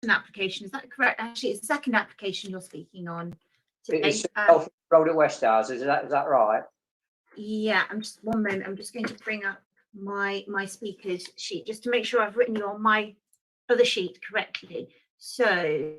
an application. Is that correct? Actually, it's the second application you're speaking on today. It's Road at Westhouse, is that right? Yeah, I'm just one moment. I'm just going to bring up my speakers sheet just to make sure I've written you on my other sheet correctly. So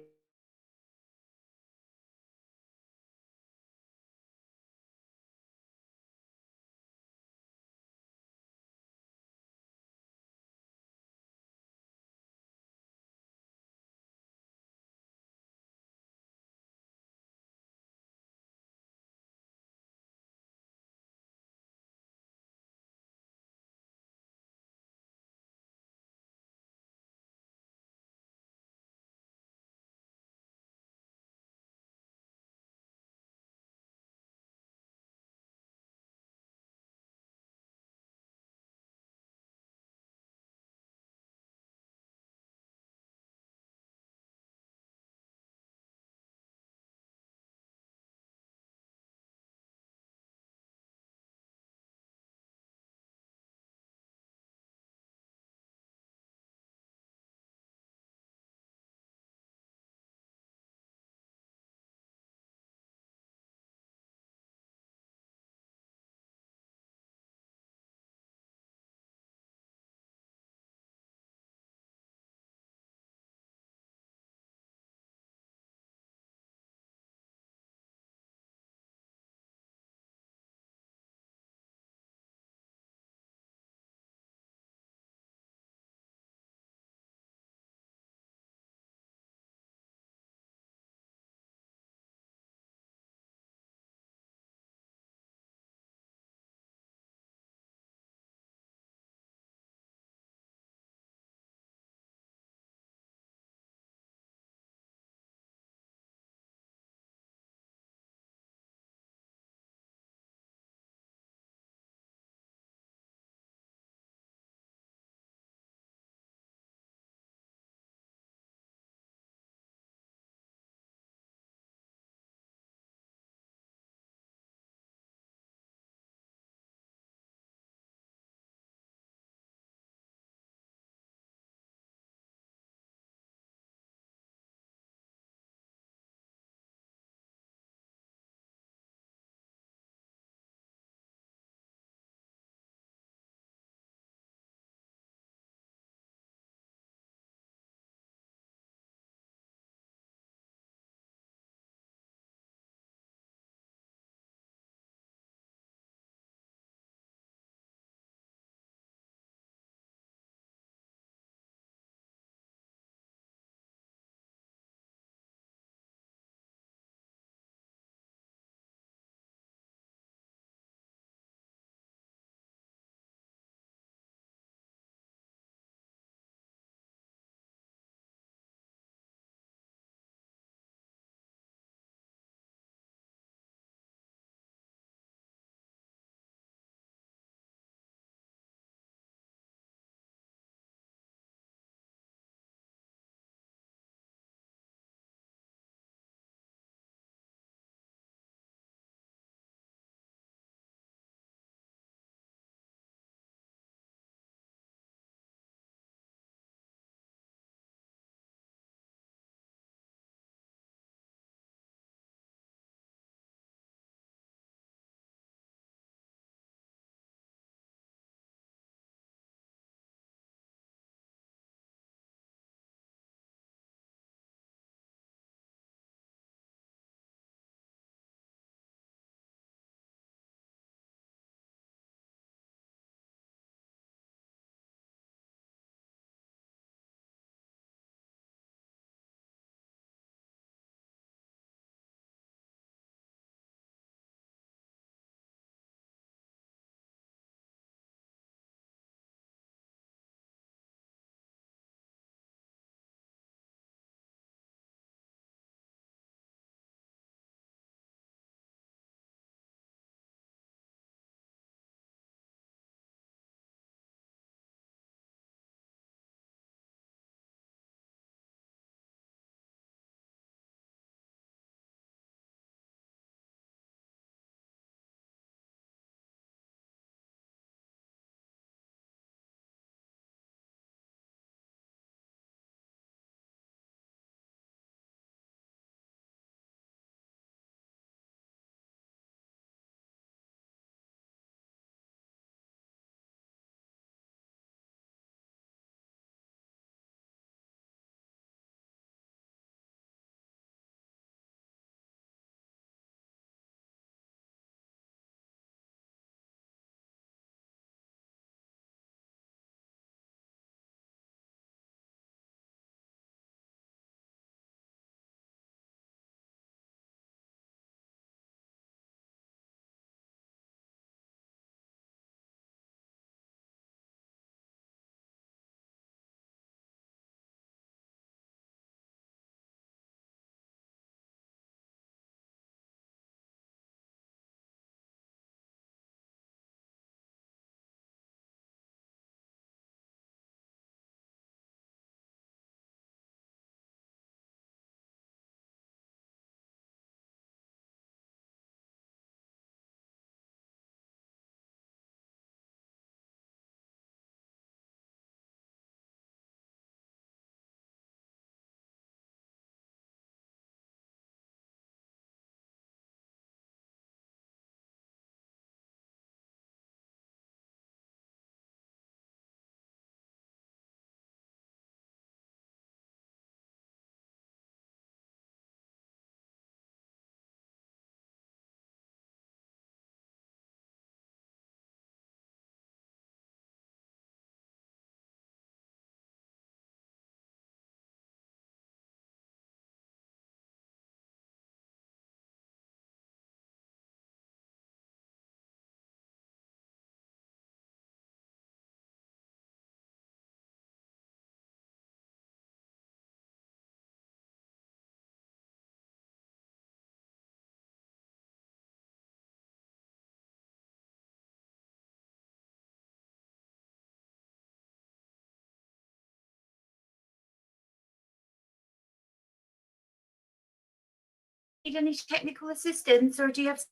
need any technical assistance, or do you have?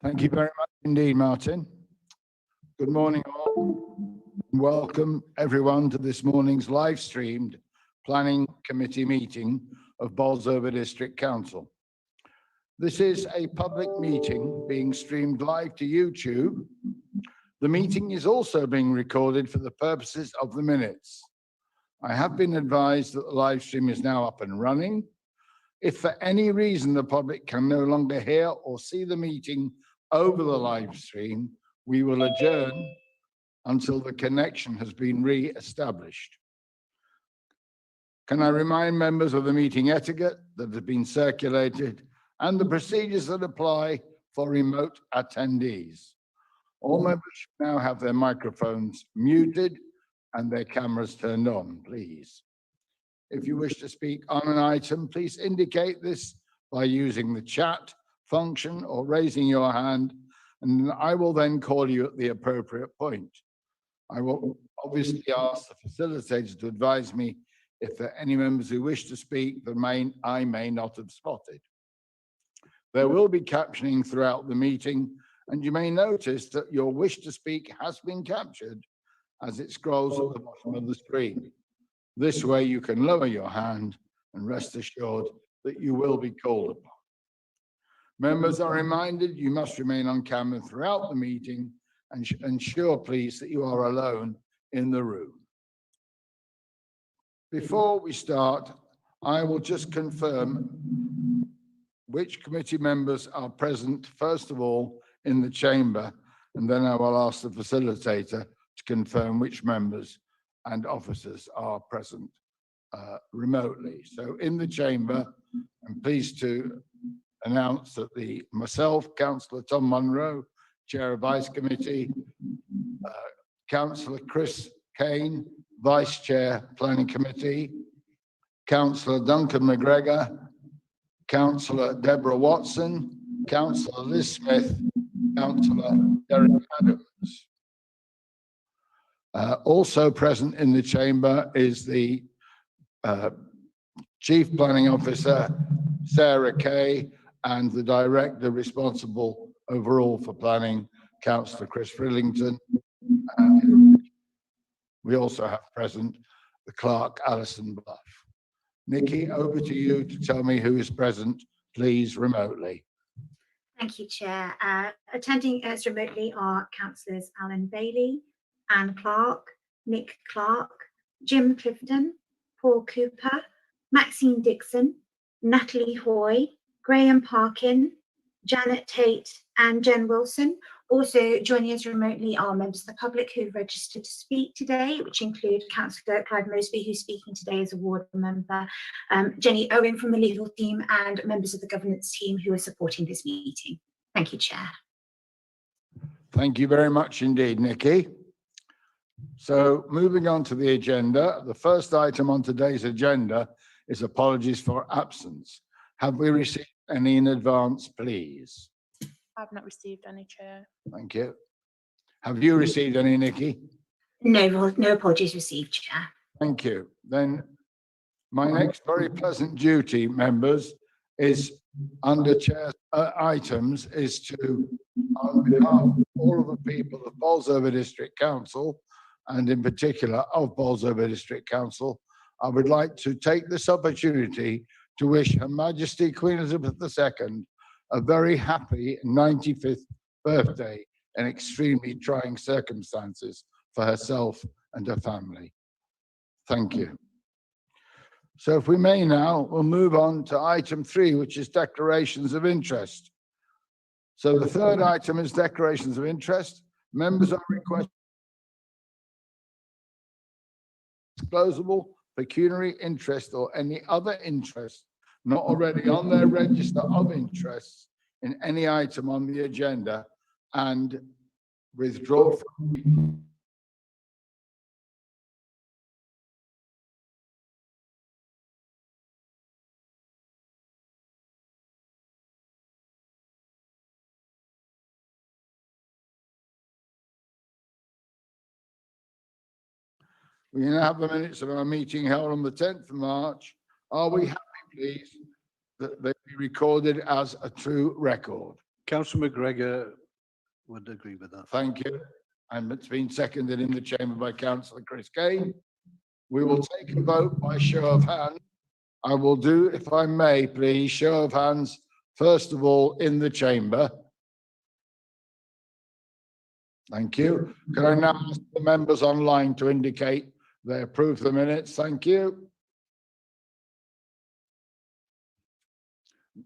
Thank you very much indeed, Martin. Good morning all. Welcome everyone to this morning's live streamed Planning Committee meeting of Bolsover District Council. This is a public meeting being streamed live to YouTube. The meeting is also being recorded for the purposes of the minutes. I have been advised that the live stream is now up and running. If for any reason the public can no longer hear or see the meeting over the live stream, we will adjourn until the connection has been re-established. Can I remind members of the meeting etiquette that has been circulated and the procedures that apply for remote attendees? All members should now have their microphones muted and their cameras turned on, please. If you wish to speak on an item, please indicate this by using the chat function or raising your hand and I will then call you at the appropriate point. I will obviously ask the facilitator to advise me if there are any members who wish to speak that I may not have spotted. There will be captioning throughout the meeting, and you may notice that your wish to speak has been captured as it scrolls at the bottom of the screen. This way you can lower your hand and rest assured that you will be called upon. Members are reminded you must remain on camera throughout the meeting and ensure, please, that you are alone in the room. Before we start, I will just confirm which committee members are present, first of all, in the chamber, and then I will ask the facilitator to confirm which members and officers are present remotely. So in the chamber, I'm pleased to announce that myself, Councillor Tom Munro, Chair of Vice Committee, Councillor Chris Kane, Vice Chair, Planning Committee, Councillor Duncan McGregor, Councillor Deborah Watson, Councillor Liz Smith, Councillor Derek Adams. Also present in the chamber is the Chief Planning Officer, Sarah Kay, and the Director responsible overall for planning, Councillor Chris Frillington. We also have present the Clerk, Alison Bluff. Nikki, over to you to tell me who is present, please, remotely. Thank you, Chair. Attending us remotely are Councillors Alan Bailey, Anne Clark, Nick Clark, Jim Clifton, Paul Cooper, Maxine Dixon, Natalie Hoy, Graham Parkin, Janet Tate, and Jen Wilson. Also joining us remotely are members of the public who have registered to speak today, which include Councillor Clive Mosby, who's speaking today as a ward member, Jenny Owen from the legal team, and members of the governance team who are supporting this meeting. Thank you, Chair. Thank you very much indeed, Nikki. So moving on to the agenda, the first item on today's agenda is apologies for absence. Have we received any in advance, please? I've not received any, Chair. Thank you. Have you received any, Nikki? No apologies received, Chair. Thank you. Then my next very pleasant duty, members, is under chair items is to, on behalf of all of the people of Bolsover District Council, and in particular of Bolsover District Council, I would like to take this opportunity to wish Her Majesty Queen Elizabeth II a very happy 95th birthday in extremely trying circumstances for herself and her family. Thank you. So if we may now, we'll move on to item 3, which is declarations of interest. So the third item is declarations of interest. Members are requested disclosable pecuniary interest or any other interest not already on their register of interests in any item on the agenda and withdraw from We now have the minutes of our meeting held on the 10th of March. Are we happy, please, that they be recorded as a true record? Councillor McGregor would agree with that. Thank you. And it's been seconded in the chamber by Councillor Chris Kane. We will take a vote by show of hands. I will do, if I may, please, show of hands, first of all, in the chamber. Thank you. Can I now ask the members online to indicate they approve the minutes? Thank you.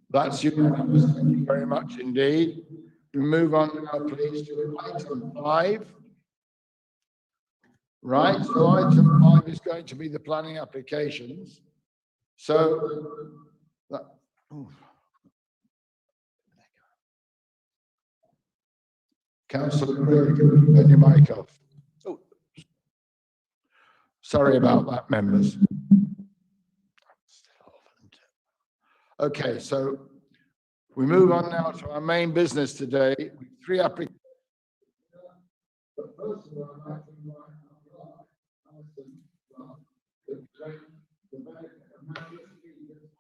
That's unanimous. Thank you very much indeed. We move on now, please, to item 5. Right, so item 5 is going to be the planning applications. So, Councillor Craig, turn your mic off. Oh. Sorry about that, members. Okay, so We move on now to our main business today, with 3 applications. But first of all, I'd like to invite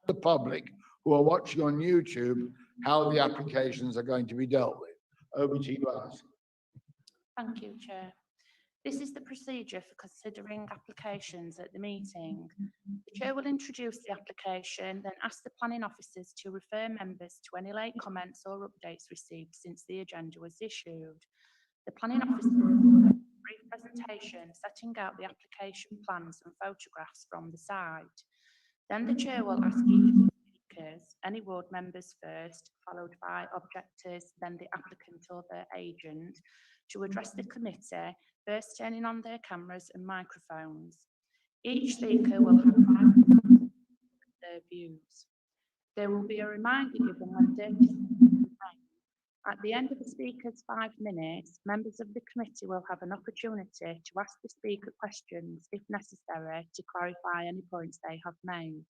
the public who are watching on YouTube how the applications are going to be dealt with. Over to you, Alison. Thank you, Chair. This is the procedure for considering applications at the meeting. The Chair will introduce the application, then ask the planning officers to refer members to any late comments or updates received since the agenda was issued. The planning officer will give a brief presentation setting out the application plans and photographs from the site. Then the Chair will ask each of the speakers, any ward members first, followed by objectors, then the applicant or their agent, to address the committee, first turning on their cameras and microphones. Each speaker will have 5 minutes to present their views. There will be a reminder given when 30 seconds remain. At the end of the speaker's 5 minutes, members of the committee will have an opportunity to ask the speaker questions, if necessary, to clarify any points they have made.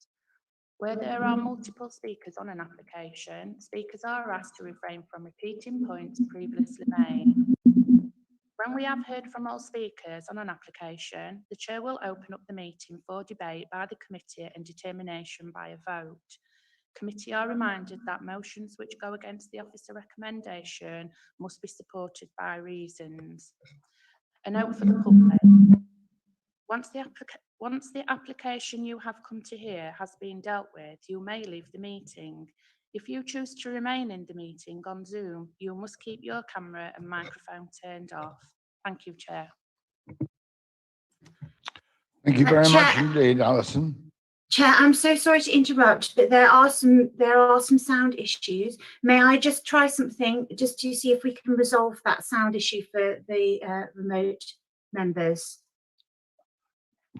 Where there are multiple speakers on an application, speakers are asked to refrain from repeating points previously made. When we have heard from all speakers on an application, the Chair will open up the meeting for debate by the committee and determination by a vote. Committee are reminded that motions which go against the officer recommendation must be supported by reasons. A note for the public. Once the application you have come to hear has been dealt with, you may leave the meeting. If you choose to remain in the meeting on Zoom, you must keep your camera and microphone turned off. Thank you, Chair. Thank you very much Chair. indeed, Alison. Chair, I'm so sorry to interrupt, but there are some sound issues. May I just try something just to see if we can resolve that sound issue for the remote members?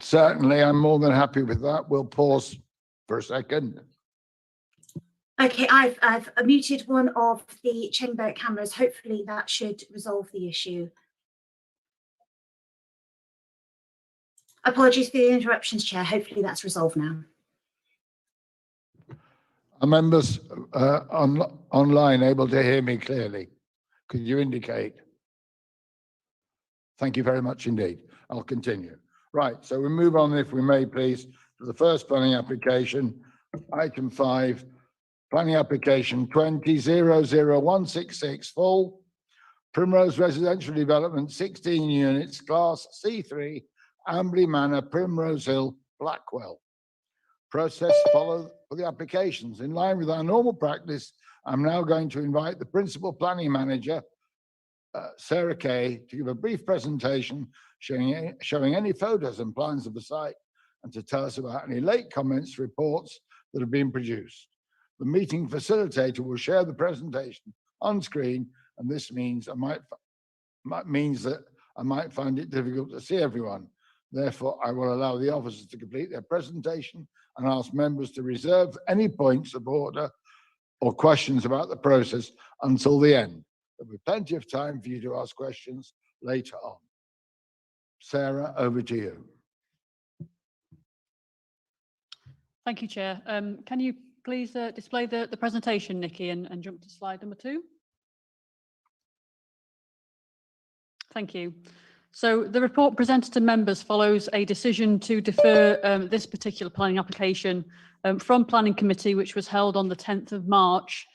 Certainly, I'm more than happy with that. We'll pause for a second. Okay, I've muted one of the chamber cameras. Hopefully that should resolve the issue. Apologies for the interruptions, Chair. Hopefully that's resolved now. Are members online able to hear me clearly? Could you indicate? Thank you very much indeed. I'll continue. Right, so we move on, if we may please, to the first planning application, item 5, planning application 20-00166 full, Primrose Residential Development, 16 units, class C3, Amberley Manor, Primrose Hill, Blackwell. Process followed for the applications. In line with our normal practice, I'm now going to invite the Principal Planning Manager, Sarah Kay, to give a brief presentation showing any photos and plans of the site and to tell us about any late comments, reports that have been produced. The meeting facilitator will share the presentation on screen, and this means that I might find it difficult to see everyone. Therefore, I will allow the officers to complete their presentation and ask members to reserve any points of order or questions about the process until the end. There'll be plenty of time for you to ask questions later on. Sarah, over to you. Thank you, Chair. Can you please display the presentation, Nikki, and jump to slide number 2? Thank you. So the report presented to members follows a decision to defer this particular planning application from Planning Committee, which was held on the 10th of March.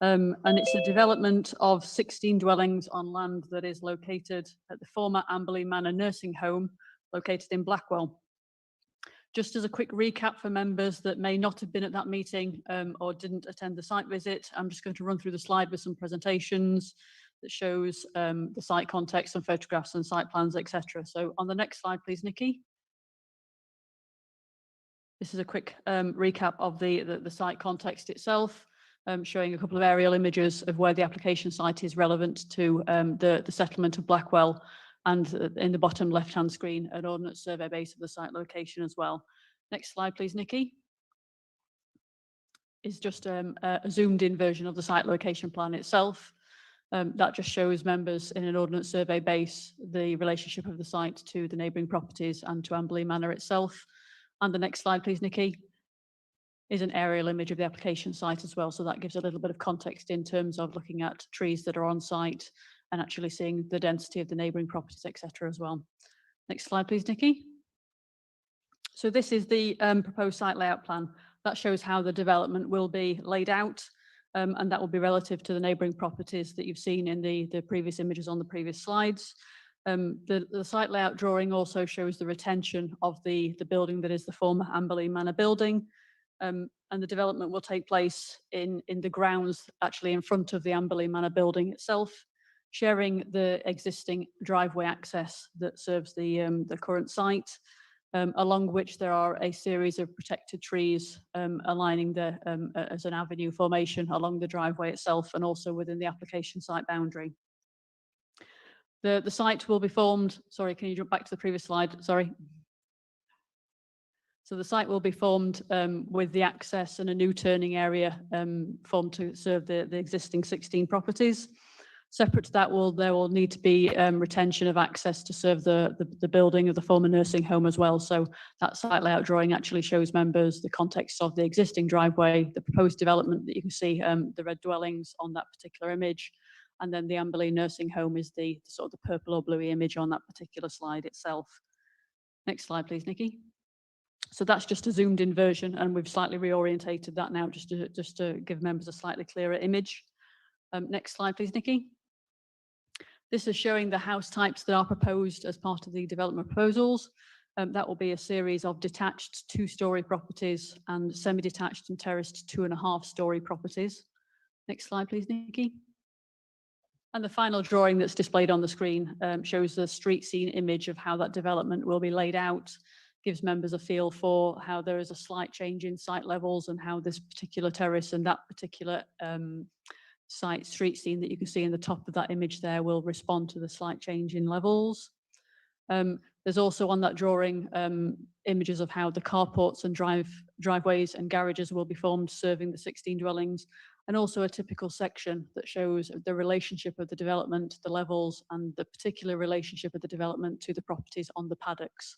And it's a development of 16 dwellings on land that is located at the former Amberley Manor Nursing Home, located in Blackwell. Just as a quick recap for members that may not have been at that meeting or didn't attend the site visit, I'm just going to run through the slide with some presentations that shows the site context and photographs and site plans, etc. So on the next slide, please, Nikki. This is a quick recap of the site context itself, showing a couple of aerial images of where the application site is relevant to the settlement of Blackwell, and in the bottom left-hand screen, an ordnance survey base of the site location as well. Next slide, please, Nikki. Is just a zoomed-in version of the site location plan itself. That just shows members in an ordnance survey base the relationship of the site to the neighbouring properties and to Amberley Manor itself. And the next slide, please, Nikki, is an aerial image of the application site as well. So that gives a little bit of context in terms of looking at trees that are on site and actually seeing the density of the neighbouring properties, etc. as well. Next slide, please, Nikki. So this is the proposed site layout plan. That shows how the development will be laid out, and that will be relative to the neighbouring properties that you've seen in the previous images on the previous slides. The site layout drawing also shows the retention of the building that is the former Amberley Manor building, and the development will take place in the grounds actually in front of the Amberley Manor building itself, sharing the existing driveway access that serves the current site, along which there are a series of protected trees aligning as an avenue formation along the driveway itself and also within the application site boundary. The site will be formed, sorry, can you jump back to the previous slide? Sorry. So the site will be formed with the access and a new turning area formed to serve the existing 16 properties. Separate to that, there will need to be retention of access to serve the building of the former nursing home as well. So that site layout drawing actually shows members the context of the existing driveway, the proposed development that you can see, the red dwellings on that particular image, and then the Amberley nursing home is the sort of the purple or bluey image on that particular slide itself. Next slide, please, Nikki. So that's just a zoomed in version, and we've slightly reorientated that now just to give members a slightly clearer image. Next slide, please, Nikki. This is showing the house types that are proposed as part of the development proposals. That will be a series of detached 2-storey properties and semi-detached and terraced 2.5-storey properties. Next slide, please, Nikki. And the final drawing that's displayed on the screen shows the street scene image of how that development will be laid out, gives members a feel for how there is a slight change in site levels and how this particular terrace and that particular site street scene that you can see in the top of that image there will respond to the slight change in levels. There's also on that drawing images of how the carports and driveways and garages will be formed serving the 16 dwellings, and also a typical section that shows the relationship of the development, the levels, and the particular relationship of the development to the properties on the paddocks.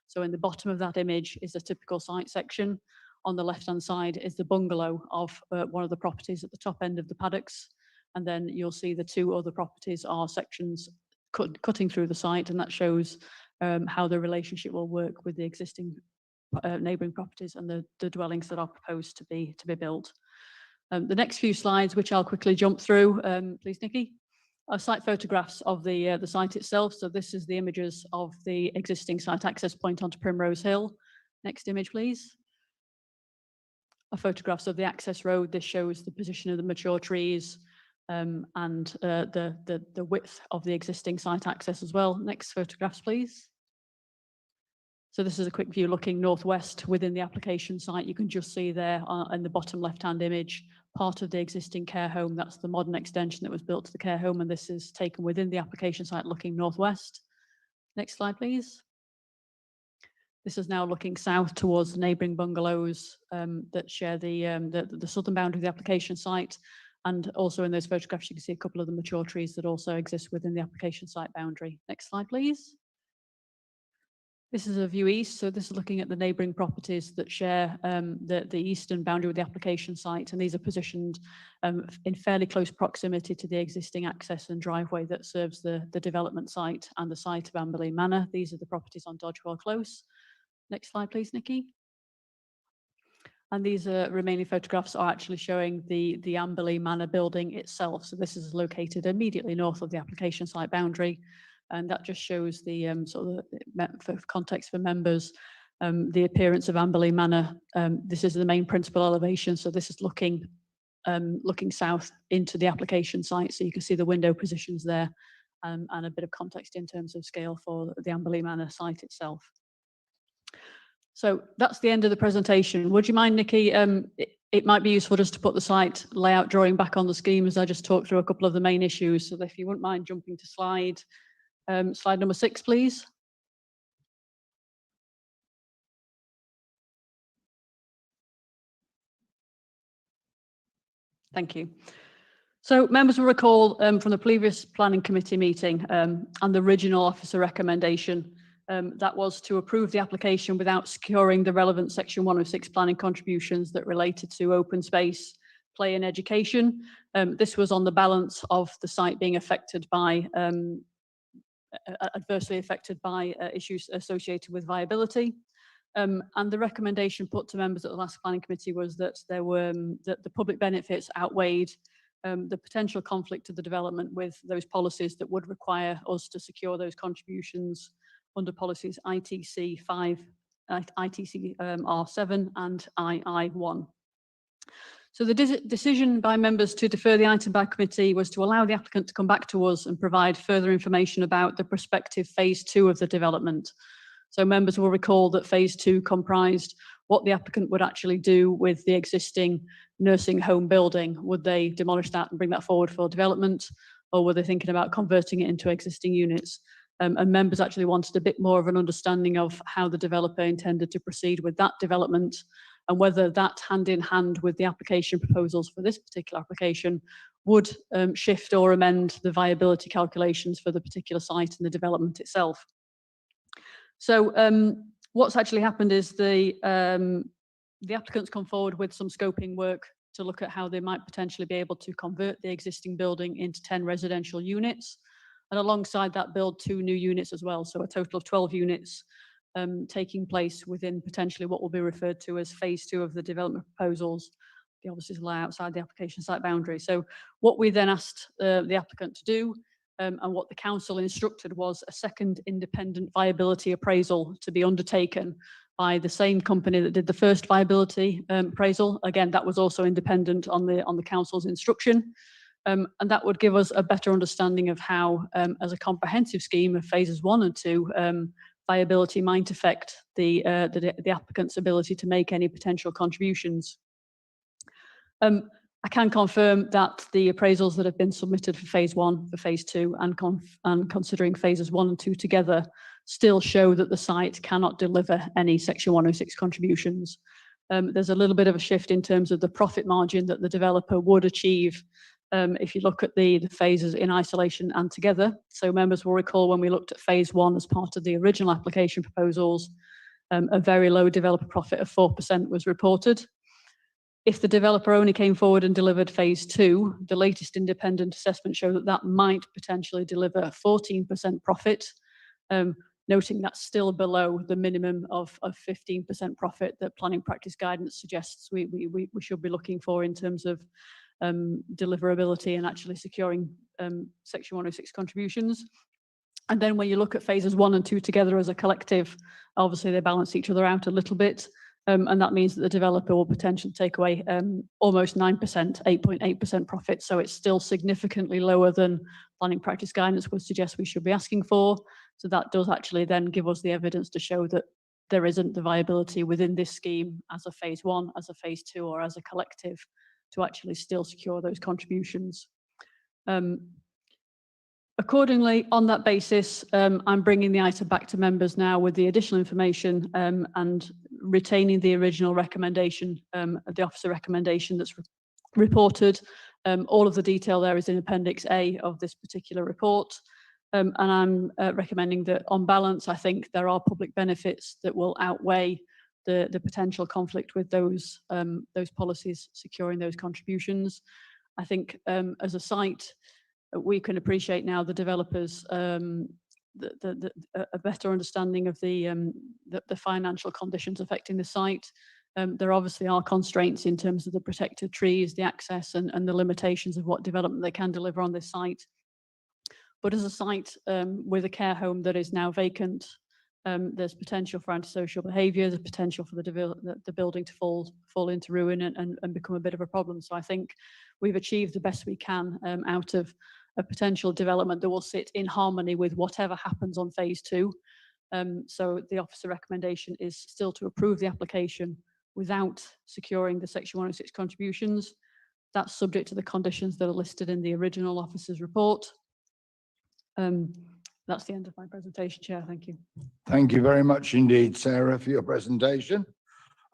So in the bottom of that image is a typical site section. On the left-hand side is the bungalow of one of the properties at the top end of the paddocks. And then you'll see the 2 other properties are sections cutting through the site, and that shows how the relationship will work with the existing neighbouring properties and the dwellings that are proposed to be built. The next few slides, which I'll quickly jump through, please, Nikki, are site photographs of the site itself. So this is the images of the existing site access point onto Primrose Hill. Next image, please. Are photographs of the access road. This shows the position of the mature trees and the width of the existing site access as well. Next photographs, please. So this is a quick view looking northwest within the application site. You can just see there in the bottom left-hand image, part of the existing care home. That's the modern extension that was built to the care home, and this is taken within the application site looking northwest. Next slide, please. This is now looking south towards the neighbouring bungalows that share the southern boundary of the application site. And also in those photographs, you can see a couple of the mature trees that also exist within the application site boundary. Next slide, please. This is a view east. So this is looking at the neighbouring properties that share the eastern boundary with the application site. And these are positioned in fairly close proximity to the existing access and driveway that serves the development site and the site of Amberley Manor. These are the properties on Dodgewell Close. Next slide, please, Nikki. And these remaining photographs are actually showing the Amberley Manor building itself. So this is located immediately north of the application site boundary. And that just shows the for context for members, the appearance of Amberley Manor. This is the main principal elevation. So this is looking south into the application site. So you can see the window positions there and a bit of context in terms of scale for the Amberley Manor site itself. So that's the end of the presentation. Would you mind, Nikki, it might be useful just to put the site layout drawing back on the scheme as I just talked through a couple of the main issues. So if you wouldn't mind jumping to slide number 6, please. Thank you. So members will recall from the previous planning committee meeting and the original officer recommendation That was to approve the application without securing the relevant Section 106 planning contributions that related to open space, play and education. This was on the balance of the site being affected by, adversely affected by issues associated with viability. And the recommendation put to members at the last planning committee was that there were that the public benefits outweighed the potential conflict of the development with those policies that would require us to secure those contributions under policies ITC 5, ITC R7 and II1. So the decision by members to defer the item by committee was to allow the applicant to come back to us and provide further information about the prospective phase 2 of the development. So members will recall that phase 2 comprised what the applicant would actually do with the existing nursing home building. Would they demolish that and bring that forward for development, or were they thinking about converting it into existing units? And members actually wanted a bit more of an understanding of how the developer intended to proceed with that development, and whether that hand in hand with the application proposals for this particular application would shift or amend the viability calculations for the particular site and the development itself. So what's actually happened is the applicants come forward with some scoping work to look at how they might potentially be able to convert the existing building into 10 residential units, and alongside that build 2 new units as well. So a total of 12 units taking place within potentially what will be referred to as phase 2 of the development proposals. The offices lie outside the application site boundary. So what we then asked the applicant to do, and what the council instructed, was a second independent viability appraisal to be undertaken by the same company that did the first viability appraisal. Again, that was also independent on the council's instruction. And that would give us a better understanding of how, as a comprehensive scheme of phases 1 and 2, viability might affect the applicant's ability to make any potential contributions. I can confirm that the appraisals that have been submitted for phase 1, for phase 2, and considering phases 1 and 2 together, still show that the site cannot deliver any Section 106 contributions. There's a little bit of a shift in terms of the profit margin that the developer would achieve if you look at the phases in isolation and together. So members will recall when we looked at phase 1 as part of the original application proposals, a very low developer profit of 4% was reported. If the developer only came forward and delivered phase 2, the latest independent assessment showed that that might potentially deliver 14% profit, noting that's still below the minimum of 15% profit that planning practice guidance suggests we should be looking for in terms of deliverability and actually securing Section 106 contributions. And then when you look at phases 1 and 2 together as a collective, obviously they balance each other out a little bit. And that means that the developer will potentially take away almost 9%, 8.8% profit. So it's still significantly lower than planning practice guidance would suggest we should be asking for. So that does actually then give us the evidence to show that there isn't the viability within this scheme as a phase 1, as a phase 2, or as a collective to actually still secure those contributions. Accordingly, on that basis, I'm bringing the item back to members now with the additional information and retaining the original recommendation, the officer recommendation that's reported. All of the detail there is in Appendix A of this particular report. And I'm recommending that on balance, I think there are public benefits that will outweigh the potential conflict with those policies securing those contributions. I think as a site, we can appreciate now the developers a better understanding of the financial conditions affecting the site. There obviously are constraints in terms of the protected trees, the access, and the limitations of what development they can deliver on this site. But as a site with a care home that is now vacant, there's potential for antisocial behaviour, there's potential for the building to fall into ruin and become a bit of a problem. So I think we've achieved the best we can out of a potential development that will sit in harmony with whatever happens on phase 2. So the officer recommendation is still to approve the application without securing the Section 106 contributions. That's subject to the conditions that are listed in the original officer's report. That's the end of my presentation, Chair. Thank you. Thank you very much indeed, Sarah, for your presentation.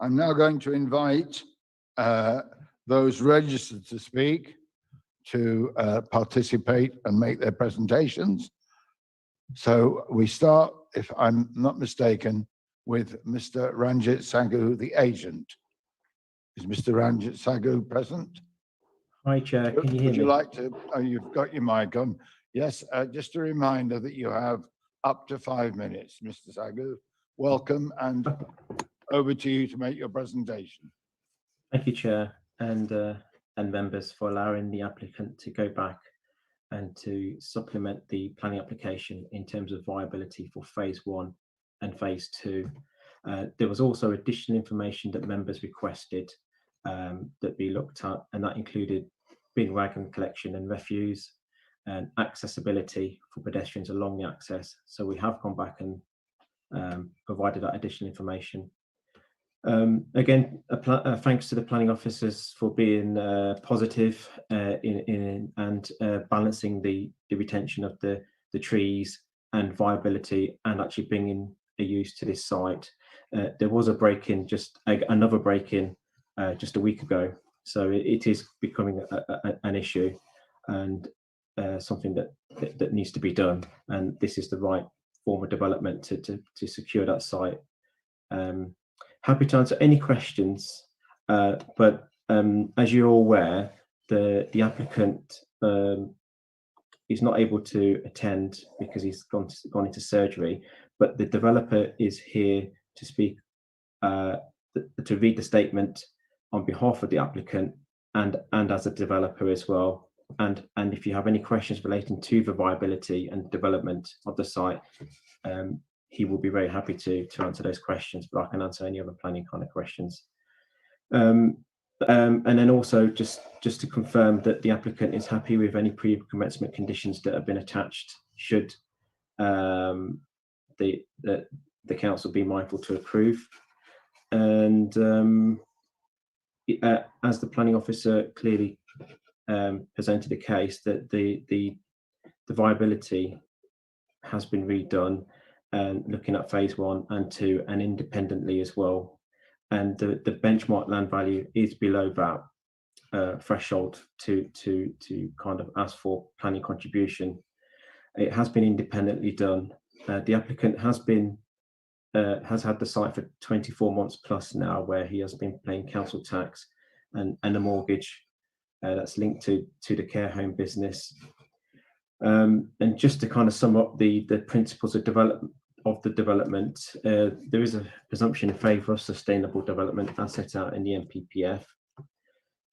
I'm now going to invite those registered to speak to participate and make their presentations. So we start if I'm not mistaken, with Mr. Ranjit Sagu, the agent. Is Mr. Ranjit Sagu present? Hi, Chair. Can you hear Would you me? like to, oh, you've got your mic on. Yes, just a reminder that you have up to 5 minutes, Mr. Sagu. Welcome, and over to you to make your presentation. Thank you, Chair, and members for allowing the applicant to go back and to supplement the planning application in terms of viability for phase 1 and phase 2. There was also additional information that members requested that be looked at, and that included bin wagon collection and refuse and accessibility for pedestrians along the access. So we have gone back and provided that additional information. Again, thanks to the planning officers for being positive and balancing the retention of the trees and viability, and actually bringing a use to this site. There was a break-in, another break-in just a week ago, so it is becoming an issue and something that needs to be done. And this is the right form of development to secure that site. Happy to answer any questions, but as you're aware, the applicant is not able to attend because he's gone into surgery, but the developer is here to speak, to read the statement on behalf of the applicant and as a developer as well. And if you have any questions relating to the viability and development of the site, he will be very happy to answer those questions, but I can answer any other planning kind of questions. And then also just to confirm that the applicant is happy with any pre-commencement conditions that have been attached, should the council be mindful to approve. And as the planning officer clearly presented a case, that the viability has been redone, and looking at phase 1 and 2 and independently as well, and the benchmark land value is below that threshold to kind of ask for planning contribution. It has been independently done. The applicant has had the site for 24 months plus now, where he has been paying council tax and a mortgage that's linked to the care home business. And just to kind of sum up the principles of the development, there is a presumption in favour of sustainable development as set out in the NPPF.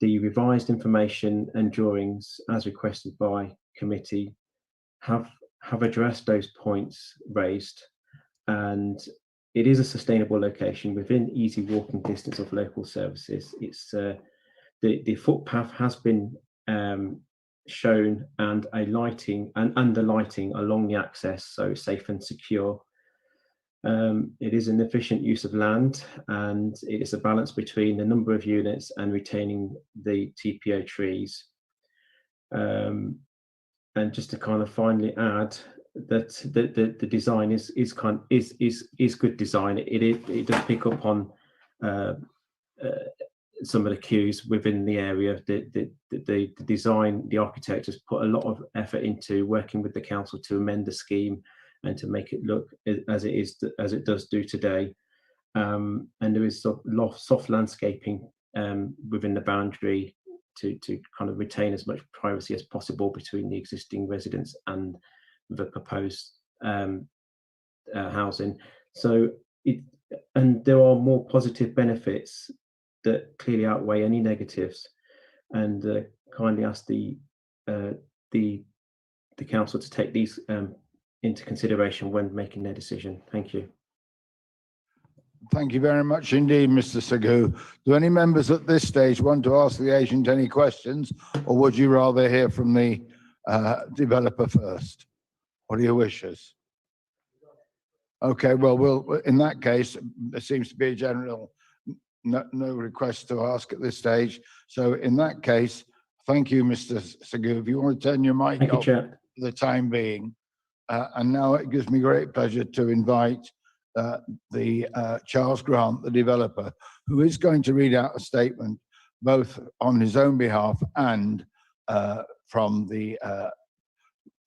The revised information and drawings, as requested by committee, have addressed those points raised, and it is a sustainable location within easy walking distance of local services. It's the footpath has been shown, and the lighting along the access, so safe and secure. It is an efficient use of land, and it is a balance between the number of units and retaining the TPO trees. And just to kind of finally add that the design is good design. It does pick up on some of the cues within the area. The design, the architect has put a lot of effort into working with the council to amend the scheme and to make it look as it does do today. And there is soft landscaping within the boundary to kind of retain as much privacy as possible between the existing residents and the proposed housing. So and there are more positive benefits that clearly outweigh any negatives, and kindly ask the council to take these into consideration when making their decision. Thank you. Thank you very much indeed, Mr. Sagu. Do any members at this stage want to ask the agent any questions, or would you rather hear from the developer first? What are your wishes? Okay, well, in that case, there seems to be a general no request to ask at this stage. So in that case, thank you, Mr. Sagu. If you want to turn your mic off for the time being. And now it gives me great pleasure to invite Charles Grant, the developer, who is going to read out a statement both on his own behalf and from the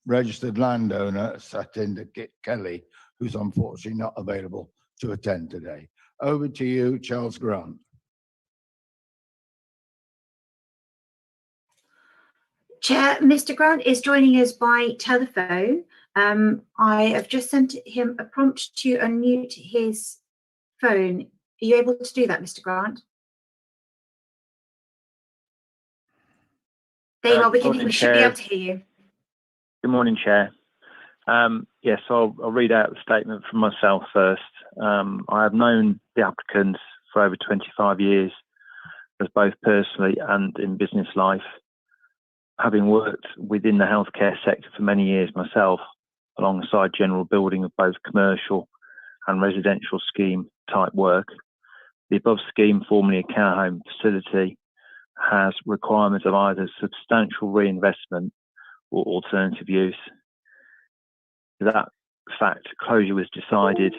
registered landowner, Satinder Kelly, who's unfortunately not available to attend today. Over to you, Charles Grant. Chair, Mr. Grant is joining us by telephone. I have just sent him a prompt to unmute his phone. Are you able to do that, Mr. Grant? There you are. We should be able to hear you. Good morning, Chair. Yes, I'll read out the statement from myself first. I have known the applicants for over 25 years, as both personally and in business life. Having worked within the healthcare sector for many years myself, alongside general building of both commercial and residential scheme type work, the above scheme, formerly a care home facility, has requirements of either substantial reinvestment or alternative use. To that fact, closure was decided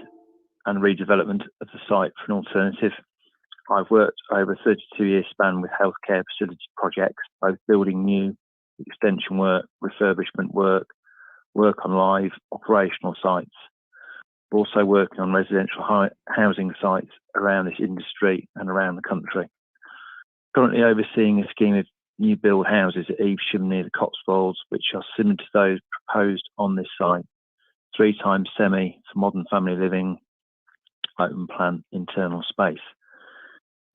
and redevelopment of the site for an alternative. I've worked over a 32-year span with healthcare facility projects, both building new, extension work, refurbishment work, work on live operational sites, also working on residential housing sites around this industry and around the country. Currently overseeing a scheme of new build houses at Evesham near the Cotswolds, which are similar to those proposed on this site. 3 times semi for modern family living, open plan internal space.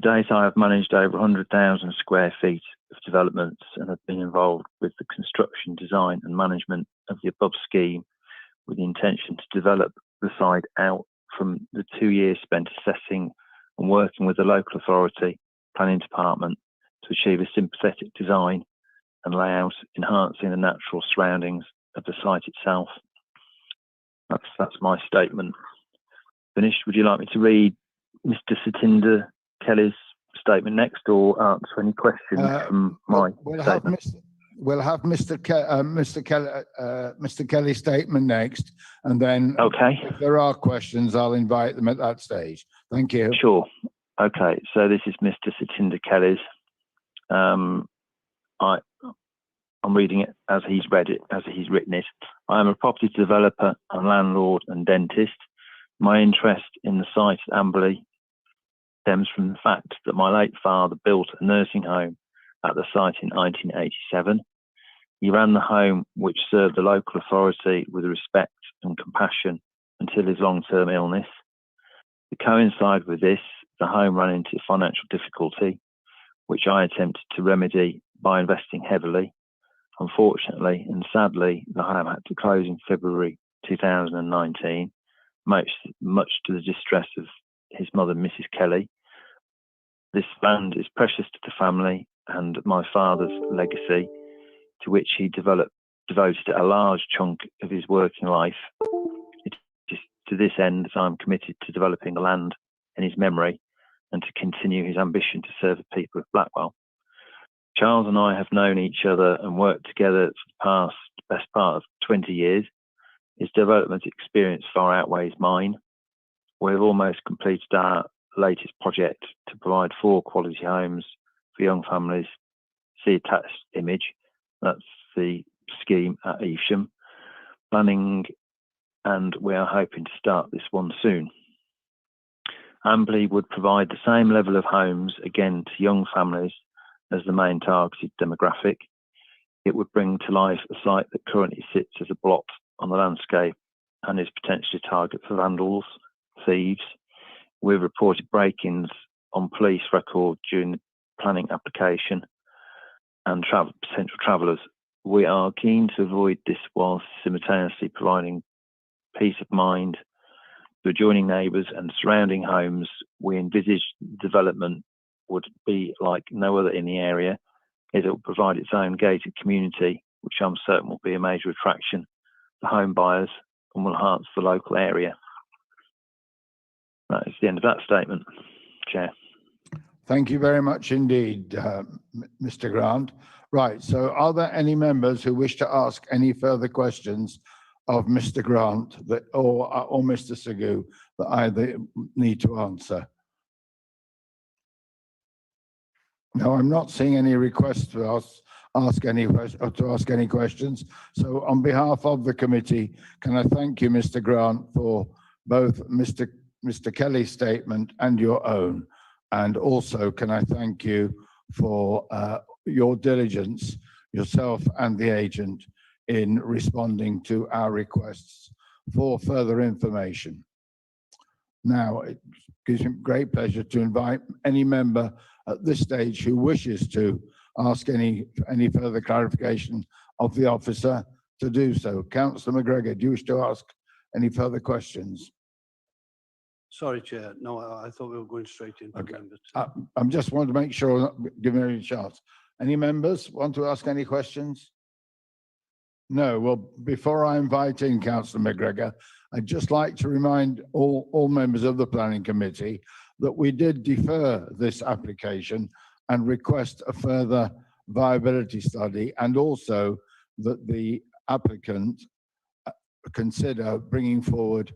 To date, I have managed over 100,000 square feet of developments and have been involved with the construction, design and management of the above scheme with the intention to develop the site out from the 2 years spent assessing and working with the local authority, planning department to achieve a sympathetic design and layout enhancing the natural surroundings of the site itself. That's my statement. Finished. Would you like me to read Mr. Satinder Kelly's statement next, or answer any questions from my statement? We'll have Mr. Kelly's statement next, and then if there are questions, I'll invite them at that stage. Thank you. Sure. Okay. So this is Mr. Satinder Kelly's. I'm reading it as he's read it, as he's written it. I am a property developer and landlord and dentist. My interest in the site at Amberley stems from the fact that my late father built a nursing home at the site in 1987. He ran the home, which served the local authority with respect and compassion until his long-term illness. To coincide with this, the home ran into financial difficulty, which I attempted to remedy by investing heavily. Unfortunately and sadly, the home had to close in February 2019, much to the distress of his mother, Mrs. Kelly. This land is precious to the family and my father's legacy, to which he devoted a large chunk of his working life. It is to this end that I'm committed to developing the land in his memory and to continue his ambition to serve the people of Blackwell. Charles and I have known each other and worked together for the best part of 20 years. His development experience far outweighs mine. We've almost completed our latest project to provide 4 quality homes for young families. See attached image. That's the scheme at Evesham. Planning, and we are hoping to start this one soon. Amberley would provide the same level of homes again to young families as the main targeted demographic. It would bring to life a site that currently sits as a blot on the landscape and is potentially a target for vandals, thieves. We've reported break-ins on police record during the planning application and potential travellers. We are keen to avoid this whilst simultaneously providing peace of mind to adjoining neighbours and surrounding homes. We envisage development would be like no other in the area, as it will provide its own gated community, which I'm certain will be a major attraction for home buyers and will enhance the local area. That is the end of that statement, Chair. Thank you very much indeed, Mr. Grant. Right, so are there any members who wish to ask any further questions of Mr. Grant or Mr. Sagu that either need to answer? No, I'm not seeing any requests to ask. ask any questions. So on behalf of the committee, can I thank you, Mr. Grant, for both Mr. Kelly's statement and your own. And also, can I thank you for your diligence, yourself and the agent, in responding to our requests for further information. Now, it gives me great pleasure to invite any member at this stage who wishes to ask any further clarification of the officer to do so. Councillor McGregor, do you wish to ask any further questions? Sorry, Chair. No, I thought we were going straight into Okay. members. I'm just want to make sure, give me a chance. Any members want to ask any questions? No. Well, before I invite in Councillor McGregor, I'd just like to remind all members of the Planning Committee that we did defer this application and request a further viability study, and also that the applicant consider bringing forward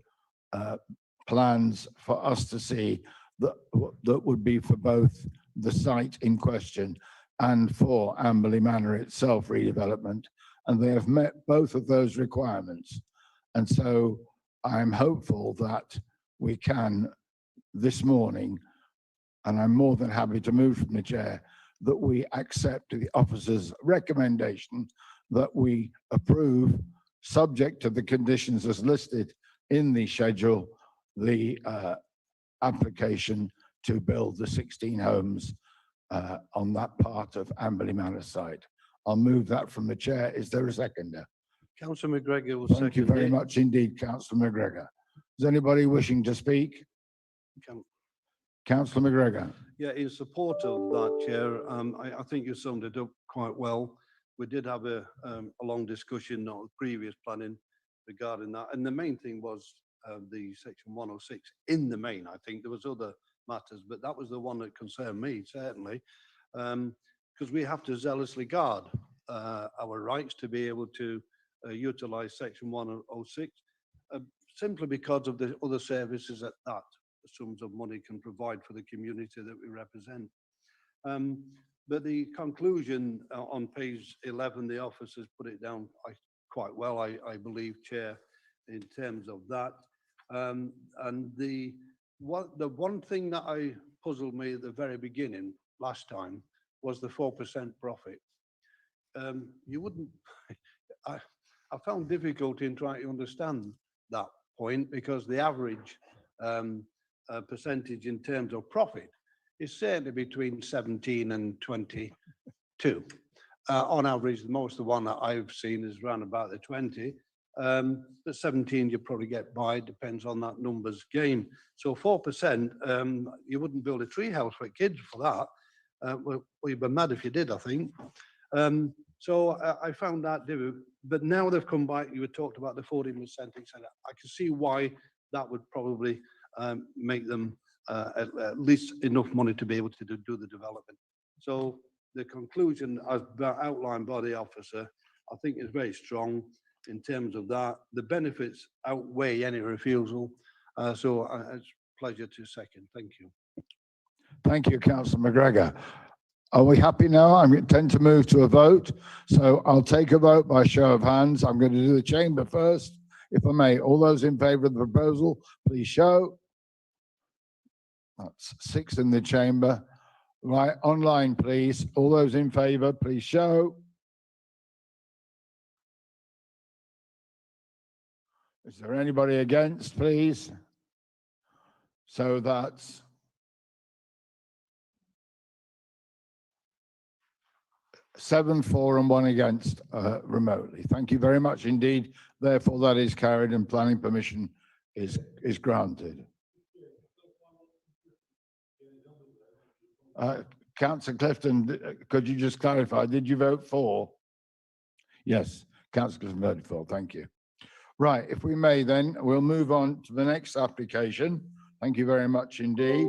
plans for us to see that would be for both the site in question and for Amberley Manor itself redevelopment, and they have met both of those requirements. And so I'm hopeful that we can this morning, and I'm more than happy to move from the chair, that we accept the officer's recommendation that we approve, subject to the conditions as listed in the schedule, the application to build the 16 homes on that part of Amberley Manor site. I'll move that from the chair. Is there a seconder? Councillor McGregor will second. Thank you very much indeed, Councillor McGregor. Is anybody wishing to speak? Councillor McGregor. Yeah, in support of that, Chair, I think you summed it up quite well. We did have a long discussion on previous planning regarding that, and the main thing was the section 106 in the main. I think there was other matters, but that was the one that concerned me, certainly, because we have to zealously guard our rights to be able to utilise section 106, simply because of the other services that sums of money can provide for the community that we represent. But the conclusion on page 11, the officers put it down quite well, I believe, Chair, in terms of that. And the one thing that puzzled me at the very beginning last time was the 4% profit. You wouldn't, I found difficulty in trying to understand that point, because the average percentage in terms of profit is certainly between 17 and 22. On average, most of the one that I've seen is around about the 20. The 17 you probably get by, depends on that numbers game. So 4%, you wouldn't build a tree house for kids for that. Well, you'd be mad if you did, I think. So I found that difficult. But now they've come back, you had talked about the 14%, etc. I can see why that would probably make them at least enough money to be able to do the development. So the conclusion as outlined by the officer, I think, is very strong in terms of that. The benefits outweigh any refusal. So it's a pleasure to second. Thank you. Thank you, Councillor McGregor. Are we happy now? I intend to move to a vote. So I'll take a vote by show of hands. I'm going to do the chamber first, if I may. All those in favour of the proposal, please show. That's 6 in the chamber. Right, online, please. All those in favour, please show. Is there anybody against, please? So that's 7 for and 1 against remotely. Thank you very much indeed. Therefore, that is carried and planning permission is granted. Councillor Clifton, could you just clarify, did you vote for? Yes, Councillor Clifton voted for, thank you. Right, if we may then, we'll move on to the next application. Thank you very much indeed,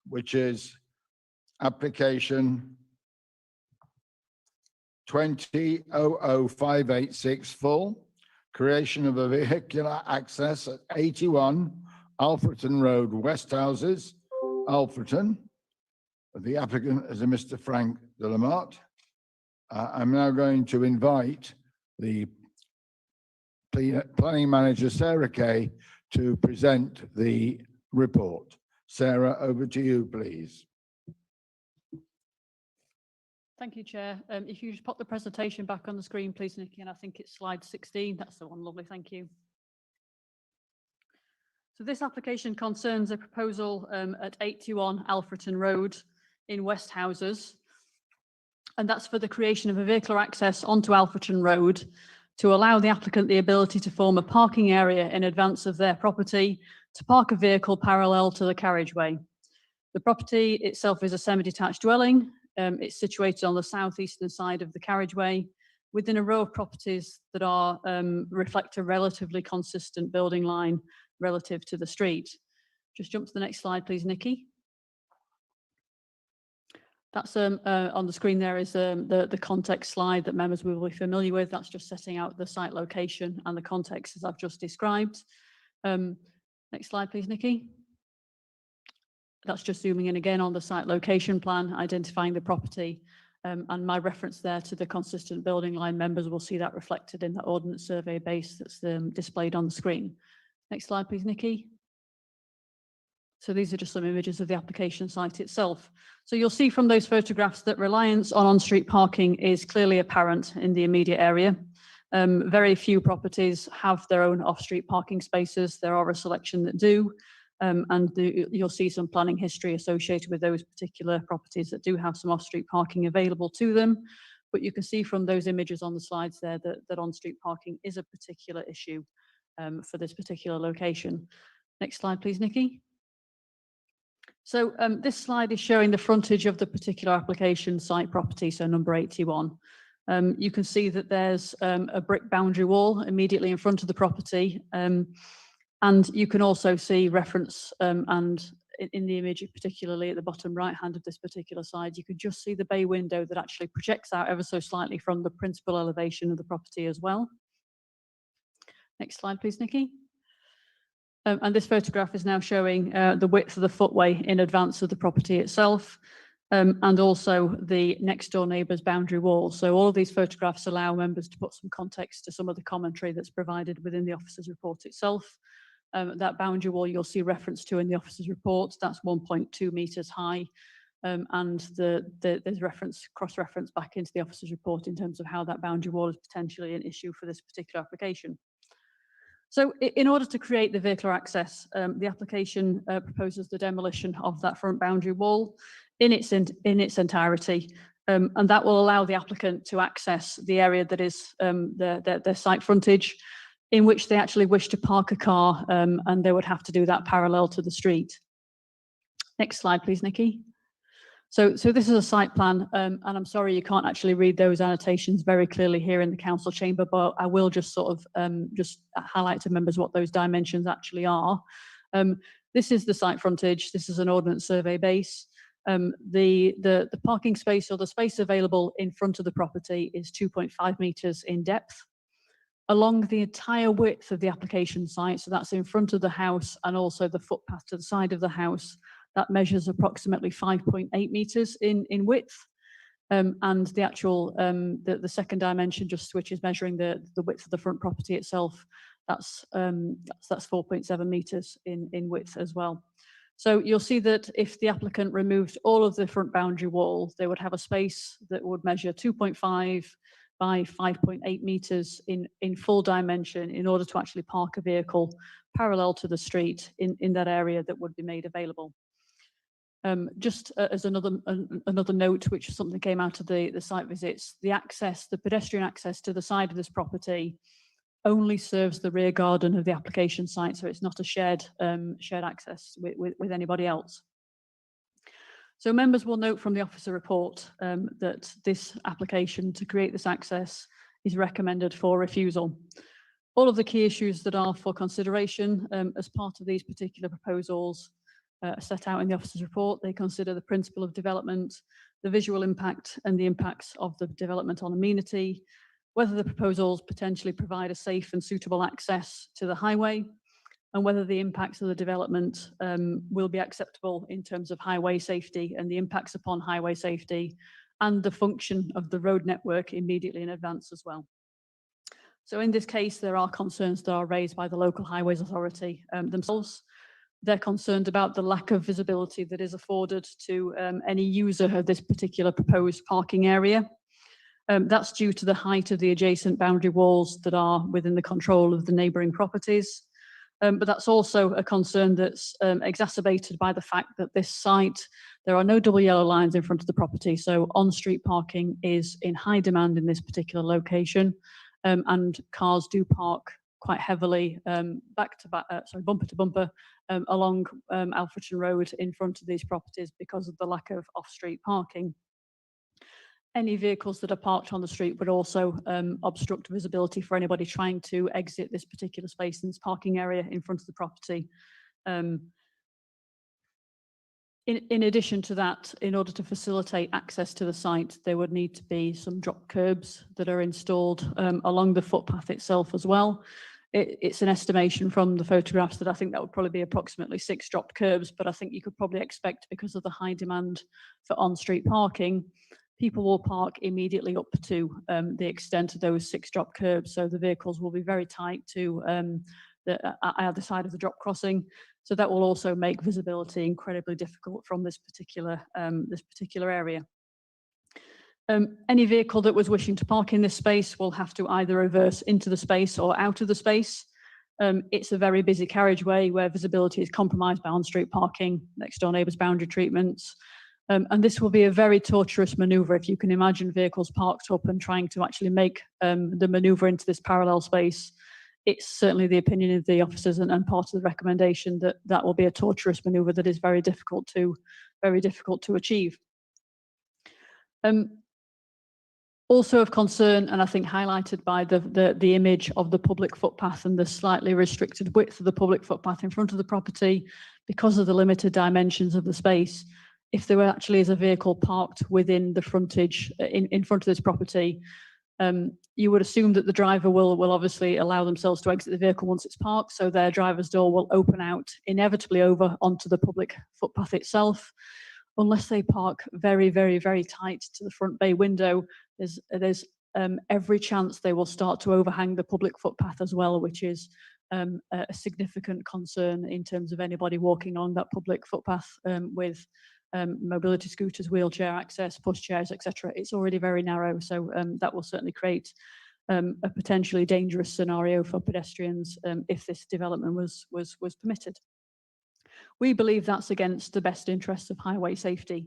which is application 20-00586 full, creation of a vehicular access at 81 Alfreton Road, West Houses, Alfreton. The applicant is a Mr. Frank de la Motte. I'm now going to invite the planning manager, Sarah Kay, to present the report. Sarah, over to you, please. Thank you, Chair. If you just pop the presentation back on the screen, please, Nikki, and I think it's slide 16. That's the one, lovely, thank you. So this application concerns a proposal at 81 Alfreton Road in West Houses, and that's for the creation of a vehicular access onto Alfreton Road to allow the applicant the ability to form a parking area in advance of their property to park a vehicle parallel to the carriageway. The property itself is a semi-detached dwelling. It's situated on the southeastern side of the carriageway within a row of properties that are reflect a relatively consistent building line relative to the street. Just jump to the next slide, please, Nikki. That's on the screen there is the context slide that members will be familiar with. That's just setting out the site location and the context as I've just described. Next slide, please, Nikki. That's just zooming in again on the site location plan, identifying the property, and my reference there to the consistent building line. Members will see that reflected in the ordnance survey base that's displayed on the screen. Next slide, please, Nikki. So these are just some images of the application site itself. So you'll see from those photographs that reliance on on-street parking is clearly apparent in the immediate area. Very few properties have their own off-street parking spaces. There are a selection that do, and you'll see some planning history associated with those particular properties that do have some off-street parking available to them. But you can see from those images on the slides there that on-street parking is a particular issue for this particular location. Next slide, please, Nikki. So this slide is showing the frontage of the particular application site property, so number 81. You can see that there's a brick boundary wall immediately in front of the property, and you can also see reference and in the image, particularly at the bottom right hand of this particular slide, you could just see the bay window that actually projects out ever so slightly from the principal elevation of the property as well. Next slide, please, Nikki. And this photograph is now showing the width of the footway in advance of the property itself, and also the next door neighbour's boundary wall. So all of these photographs allow members to put some context to some of the commentary that's provided within the officer's report itself. That boundary wall you'll see reference to in the officer's report, that's 1.2 metres high, and there's cross-reference back into the officer's report in terms of how that boundary wall is potentially an issue for this particular application. So in order to create the vehicular access, the application proposes the demolition of that front boundary wall in its entirety, and that will allow the applicant to access the area that is their site frontage, in which they actually wish to park a car, and they would have to do that parallel to the street. Next slide, please, Nikki. So this is a site plan, and I'm sorry you can't actually read those annotations very clearly here in the council chamber, but I will just sort of just highlight to members what those dimensions actually are. This is the site frontage. This is an ordnance survey base. The parking space or the space available in front of the property is 2.5 metres in depth. Along the entire width of the application site, so that's in front of the house and also the footpath to the side of the house, that measures approximately 5.8 metres in width, and the actual the second dimension, which is measuring the width of the front property itself, that's 4.7 metres in width as well. So you'll see that if the applicant removed all of the front boundary wall, they would have a space that would measure 2.5 by 5.8 metres in full dimension in order to actually park a vehicle parallel to the street in that area that would be made available. Just as another note, which is something that came out of the site visits, the pedestrian access to the side of this property only serves the rear garden of the application site, so it's not a shared access with anybody else. So members will note from the officer report that this application to create this access is recommended for refusal. All of the key issues that are for consideration as part of these particular proposals set out in the officer's report. They consider the principle of development, the visual impact and the impacts of the development on amenity, whether the proposals potentially provide a safe and suitable access to the highway, and whether the impacts of the development will be acceptable in terms of highway safety and the impacts upon highway safety and the function of the road network immediately in advance as well. So in this case, there are concerns that are raised by the local highways authority themselves. They're concerned about the lack of visibility that is afforded to any user of this particular proposed parking area. That's due to the height of the adjacent boundary walls that are within the control of the neighbouring properties. But that's also a concern that's exacerbated by the fact that this site, there are no double yellow lines in front of the property. So on-street parking is in high demand in this particular location, and cars do park quite heavily bumper to bumper along Alfreton Road in front of these properties because of the lack of off-street parking. Any vehicles that are parked on the street would also obstruct visibility for anybody trying to exit this particular space in this parking area in front of the property. In addition to that, in order to facilitate access to the site, there would need to be some drop curbs that are installed along the footpath itself as well. It's an estimation from the photographs that I think that would probably be approximately 6 dropped curbs, but I think you could probably expect, because of the high demand for on-street parking, people will park immediately up to the extent of those 6 drop curbs. So the vehicles will be very tight to either side of the drop crossing. So that will also make visibility incredibly difficult from this particular area. Any vehicle that was wishing to park in this space will have to either reverse into the space or out of the space. It's a very busy carriageway where visibility is compromised by on-street parking, next door neighbours' boundary treatments. And this will be a very tortuous manoeuvre. If you can imagine vehicles parked up and trying to actually make the manoeuvre into this parallel space, it's certainly the opinion of the officers and part of the recommendation that that will be a tortuous manoeuvre that is very difficult to achieve. Also of concern, and I think highlighted by the image of the public footpath and the slightly restricted width of the public footpath in front of the property, because of the limited dimensions of the space, if there actually is a vehicle parked within the frontage in front of this property, you would assume that the driver will obviously allow themselves to exit the vehicle once it's parked, so their driver's door will open out inevitably over onto the public footpath itself. Unless they park very, very, very tight to the front bay window, there's every chance they will start to overhang the public footpath as well, which is a significant concern in terms of anybody walking on that public footpath with mobility scooters, wheelchair access, pushchairs, etc. It's already very narrow, so that will certainly create a potentially dangerous scenario for pedestrians if this development was permitted. We believe that's against the best interests of highway safety.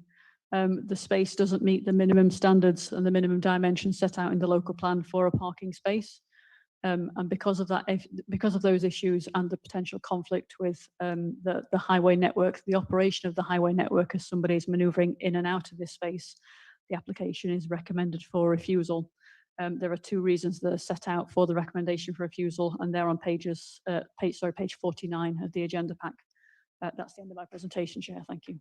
The space doesn't meet the minimum standards and the minimum dimensions set out in the local plan for a parking space. And because of that, because of those issues and the potential conflict with the highway network, the operation of the highway network as somebody is manoeuvring in and out of this space, the application is recommended for refusal. There are 2 reasons that are set out for the recommendation for refusal, and they're on page 49 of the agenda pack. That's the end of my presentation, Chair. Thank you.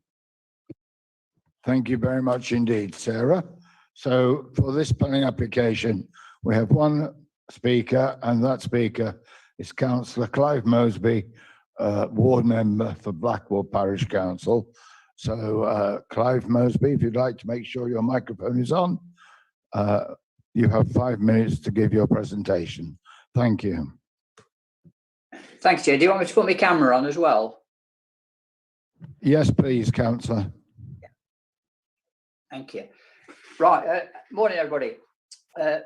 Thank you very much indeed, Sarah. So for this planning application, we have one speaker, and that speaker is Councillor Clive Mosby, ward member for Blackwell Parish Council. So Clive Mosby, if you'd like to make sure your microphone is on, you have 5 minutes to give your presentation. Thank you. Thanks, Chair. Do you want me to put my camera on as well? Yes, please, Councillor. Thank you. Right, morning everybody.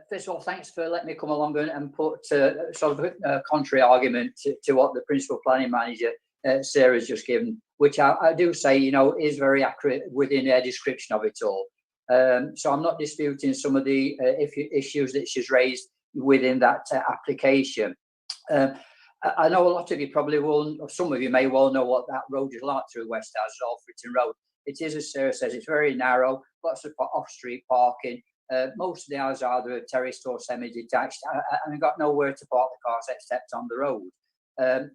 First of all, thanks for letting me come along and put sort of a contrary argument to what the Principal Planning Manager, Sarah's just given, which I do say, you know, is very accurate within her description of it all. So I'm not disputing some of the issues that she's raised within that application. I know a lot of you probably will, or some of you may well know what that road is like through West Houses, Alfreton Road. It is, as Sarah says, it's very narrow, lots of off-street parking. Most of the houses are either terraced or semi-detached, and you've got nowhere to park the cars except on the road.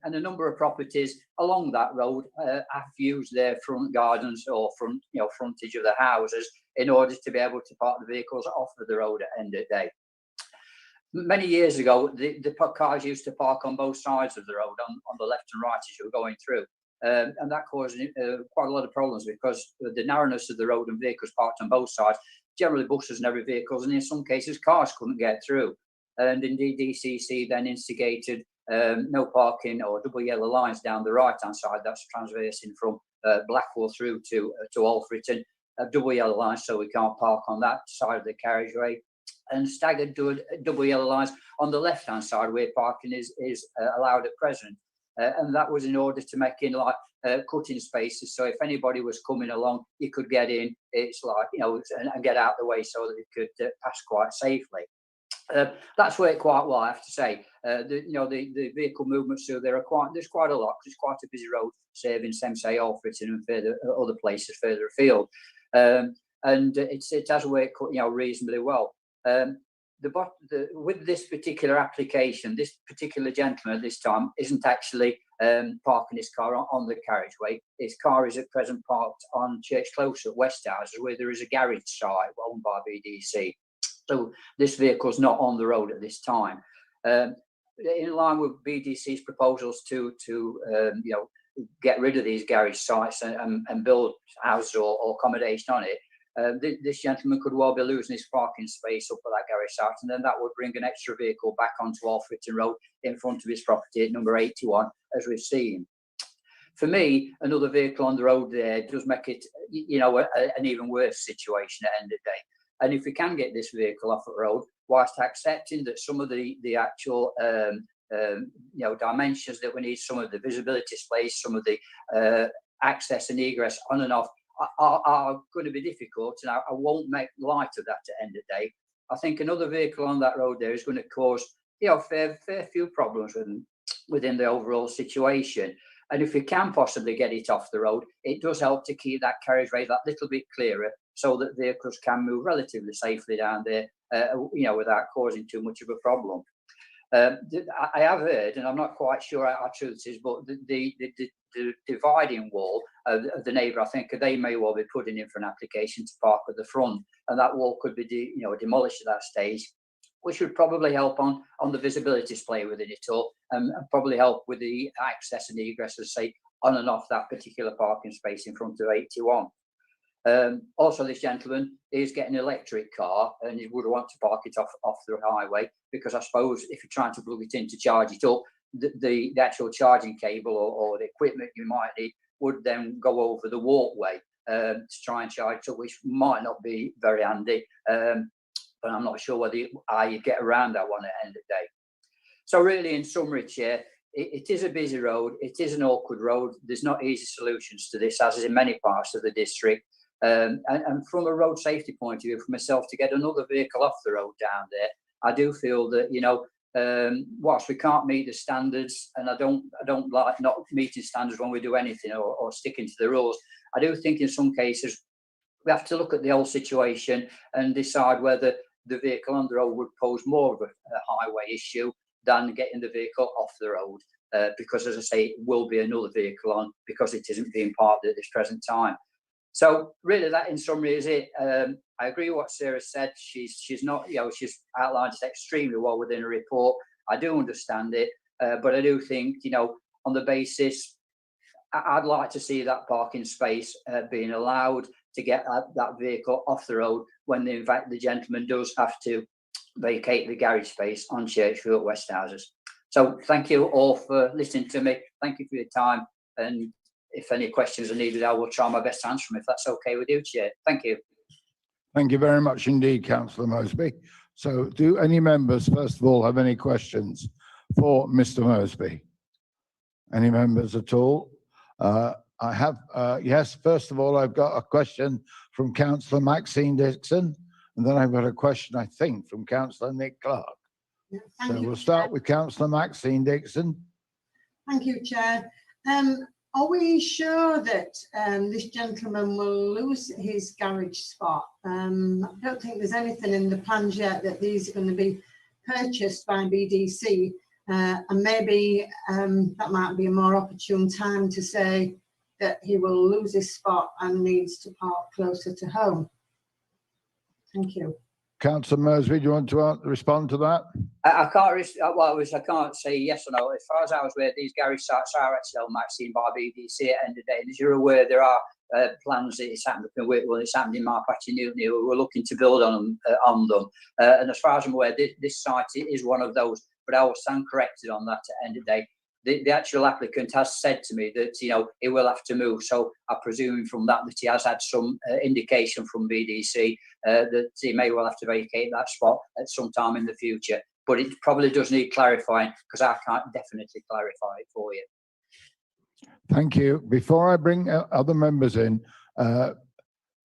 And a number of properties along that road have used their front gardens or frontage of the houses in order to be able to park the vehicles off of the road at the end of the day. Many years ago, the cars used to park on both sides of the road, on the left and right as you were going through. And that caused quite a lot of problems because the narrowness of the road and vehicles parked on both sides generally buses and every vehicles, and in some cases cars couldn't get through. And indeed DCC then instigated no parking or double yellow lines down the right hand side, that's transversing from Blackwall through to Alfreton, double yellow lines so we can't park on that side of the carriageway, and staggered double yellow lines on the left hand side where parking is allowed at present. And that was in order to make in like cutting spaces, so if anybody was coming along, you could get in, it's like, you know, and get out the way so that you could pass quite safely. That's worked quite well, I have to say. The vehicle movements through there there's quite a lot. It's quite a busy road, serving Semsay, Alfreton, and further other places further afield. And it has worked, you know, reasonably well. With this particular application, this particular gentleman at this time isn't actually parking his car on the carriageway. His car is at present parked on Church Close at Westhouses, where there is a garage site owned by BDC. So this vehicle's not on the road at this time. In line with BDC's proposals to get rid of these garage sites and build houses or accommodation on it, this gentleman could well be losing his parking space up at that garage site, and then that would bring an extra vehicle back onto Alfreton Road in front of his property at number 81, as we've seen. For me, another vehicle on the road there does make it, you know, an even worse situation at the end of the day. And if we can get this vehicle off the road, whilst accepting that some of the actual dimensions that we need, some of the visibility space, some of the access and egress on and off are going to be difficult, and I won't make light of that at the end of the day. I think another vehicle on that road there is going to cause, you know, fair few problems within the overall situation. And if we can possibly get it off the road, it does help to keep that carriageway that little bit clearer, so that vehicles can move relatively safely down there, without causing too much of a problem. I have heard, and I'm not quite sure how true this is, but the dividing wall of the neighbour, I think they may well be putting in for an application to park at the front, and that wall could be demolished at that stage, which would probably help on the visibility display within it all, and probably help with the access and egress, as I say, on and off that particular parking space in front of 81. Also, this gentleman is getting an electric car, and he would want to park it off the highway, because I suppose if you're trying to plug it in to charge it up, the actual charging cable or the equipment you might need would then go over the walkway to try and charge it up, which might not be very handy. But I'm not sure how you get around that one at the end of the day. So really, in summary, Chair, it is a busy road. It is an awkward road. There's not easy solutions to this, as is in many parts of the district. And from a road safety point of view, for myself to get another vehicle off the road down there, I do feel that, whilst we can't meet the standards, and I don't like not meeting standards when we do anything or sticking to the rules, I do think in some cases we have to look at the whole situation and decide whether the vehicle on the road would pose more of a highway issue than getting the vehicle off the road, because, as I say, it will be another vehicle on, because it isn't being parked at this present time. So really, that in summary is it. I agree with what Sarah said. She's not, she's outlined it extremely well within her report. I do understand it, but I do think, on the basis, I'd like to see that parking space being allowed to get that vehicle off the road when, in fact, the gentleman does have to vacate the garage space on Churchfield at Westhouses. So thank you all for listening to me. Thank you for your time. And if any questions are needed, I will try my best to answer them, if that's okay with you, Chair. Thank you. Thank you very much indeed, Councillor Moseby. So do any members, first of all, have any questions for Mr. Moseby? Any members at all? I have, yes, first of all, I've got a question from Councillor Maxine Dixon, and then I've got a question, I think, from Councillor Nick Clark. So we'll start with Councillor Maxine Dixon. Thank you, Chair. Are we sure that this gentleman will lose his garage spot? I don't think there's anything in the plans yet that these are going to be purchased by BDC, and maybe that might be a more opportune time to say that he will lose his spot and needs to park closer to home. Thank you. Councillor Moseby, do you want to respond to that? I can't say yes or no. As far as I was aware, these garage sites are actually Maxine by BDC at the end of the day. And as you're aware, there are plans. It's happened up in Whitwell, it's happened in my patch in Newton. We're looking to build on them. And as far as I'm aware, this site is one of those, but I will stand corrected on that at the end of the day. The actual applicant has said to me that, you know, he will have to move. So I presume from that he has had some indication from BDC that he may well have to vacate that spot at some time in the future. But it probably does need clarifying, because I can't definitely clarify it for you. Thank you. Before I bring other members in,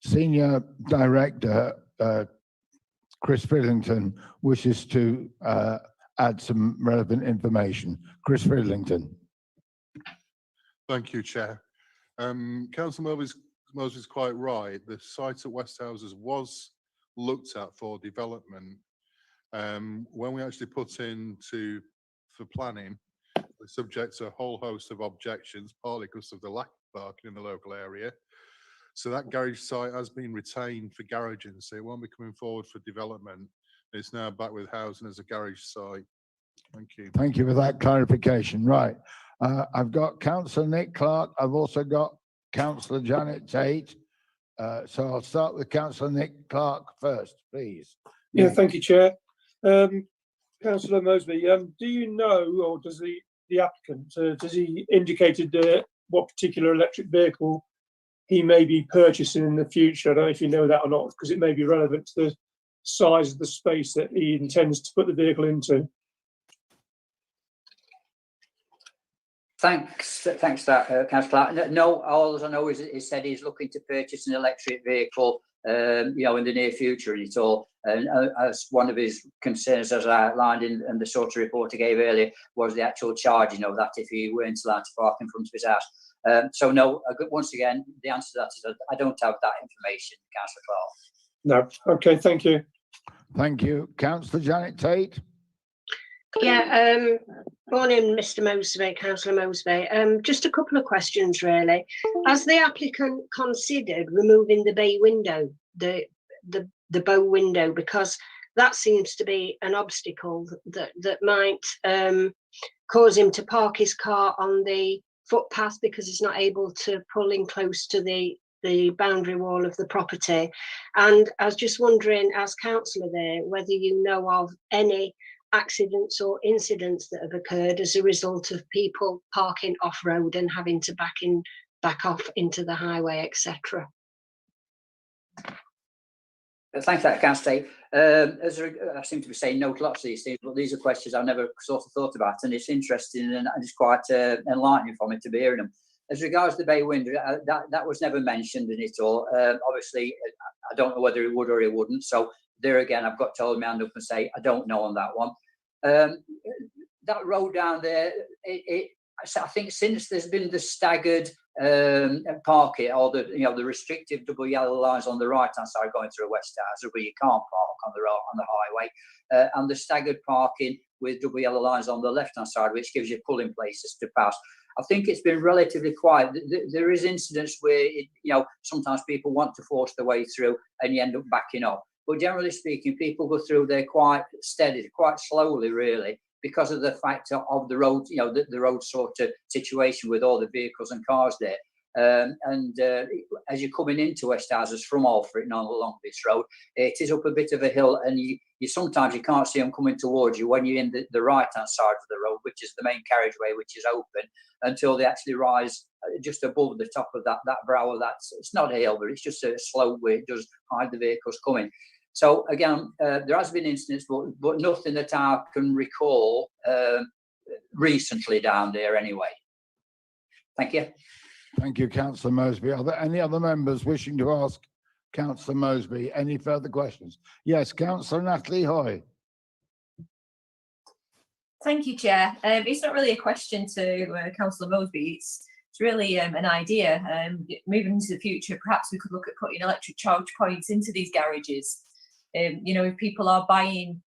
Senior Director Chris Fridlington wishes to add some relevant information. Chris Fridlington. Thank you, Chair. Councillor Mosby's quite right. The site at West Houses was looked at for development. When we actually put into for planning, we're subject to a whole host of objections, partly because of the lack of parking in the local area. So that garage site has been retained for garaging, so it won't be coming forward for development. It's now back with housing as a garage site. Thank you. Thank you for that clarification. Right. I've got Councillor Nick Clark. I've also got Councillor Janet Tate. So I'll start with Councillor Nick Clark first, please. Yeah, Nick. thank you, Chair. Councillor Mosby, do you know, or does the applicant, does he indicated what particular electric vehicle he may be purchasing in the future? I don't know if you know that or not, because it may be relevant to the size of the space that he intends to put the vehicle into. Thanks for that, Councillor Clark. No, all I know is he said he's looking to purchase an electric vehicle, you know, in the near future and it's all. And as one of his concerns, as I outlined in the sort of report I gave earlier, was the actual charge, you know, that if he weren't allowed to park in front of his house. So no, once again, the answer to that is I don't have that information, Councillor Clark. No. Okay, thank you. Thank you. Councillor Janet Tate. Yeah, morning, Mr. Mosby, Councillor Mosby. Just a couple of questions, really. Has the applicant considered removing the bay window, the bow window, because that seems to be an obstacle that might cause him to park his car on the footpath because he's not able to pull in close to the boundary wall of the property. And I was just wondering, as councillor there, whether you know of any accidents or incidents that have occurred as a result of people parking off-road and having to back off into the highway, etc. Thanks for that, Councillor. I seem to be saying no to lots of these things, but these are questions I've never sort of thought about, and it's interesting and it's quite enlightening for me to be hearing them. As regards the bay window, that was never mentioned in it all. Obviously, I don't know whether he would or he wouldn't. So there again, I've got to hold my hand up and say I don't know on that one. That road down there, I think since there's been the staggered parking or the restrictive double yellow lines on the right hand side going through West Houses where you can't park on the highway, and the staggered parking with double yellow lines on the left hand side, which gives you pulling places to pass. I think it's been relatively quiet. There is incidents where sometimes people want to force their way through and you end up backing up. But generally speaking, people go through there quite steady, quite slowly, really, because of the fact of the road, the road sort of situation with all the vehicles and cars there. As you're coming into West Houses from Alfred along this road, it is up a bit of a hill, and you sometimes you can't see them coming towards you when you're in the right hand side of the road, which is the main carriageway, which is open, until they actually rise just above the top of that brow of that. It's not a hill, but it's just a slope where it does hide the vehicles coming. So again, there has been incidents, but nothing that I can recall recently down there anyway. Thank you. Thank you, Councillor Mosby. Are there any other members wishing to ask Councillor Mosby any further questions? Yes, Councillor Natalie Hoy. Thank you, Chair. It's not really a question to Councillor Mosby. It's really an idea. Moving into the future, perhaps we could look at putting electric charge points into these garages. If people are buying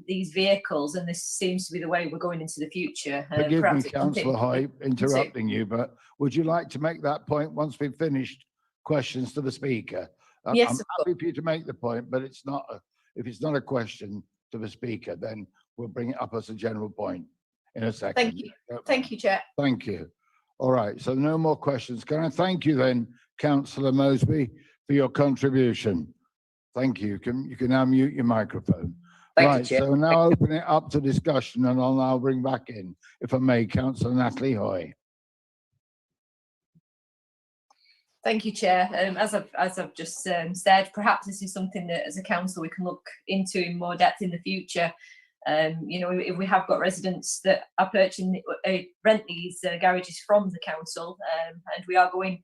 these vehicles, and this seems to be the way we're going into the future. Forgive me, Councillor Hoy, interrupting you, but would you like to make that point once we've finished questions to the Speaker? Yes, I'm happy for you to make the point, but it's not. If it's not a question to the Speaker, then we'll bring it up as a general point in a second. Thank you. Thank you, Chair. Thank you. All right, so no more questions. Can I thank you then, Councillor Mosby, for your contribution? Thank you. You can now mute your microphone. Thank you, Right, Chair. so now open it up to discussion, and I'll now bring back in, if I may, Councillor Natalie Hoy. Thank you, Chair. As I've just said, perhaps this is something that as a council we can look into in more depth in the future. You know, if we have got residents that are purchasing, rent these garages from the council, and we are going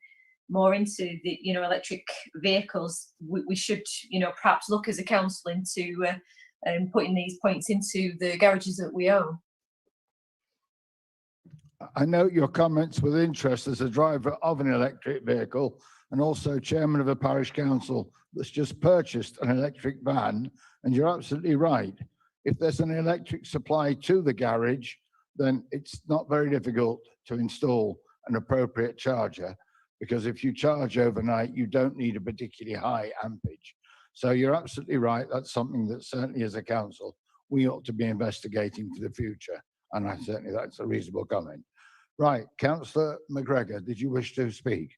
more into the, you know, electric vehicles, we should, you know, perhaps look as a council into putting these points into the garages that we own. I note your comments with interest as a driver of an electric vehicle and also chairman of a parish council that's just purchased an electric van. And you're absolutely right. If there's an electric supply to the garage, then it's not very difficult to install an appropriate charger, because if you charge overnight, you don't need a particularly high ampage. So you're absolutely right. That's something that certainly as a council, we ought to be investigating for the future. And I certainly, that's a reasonable comment. Right, Councillor McGregor, did you wish to speak?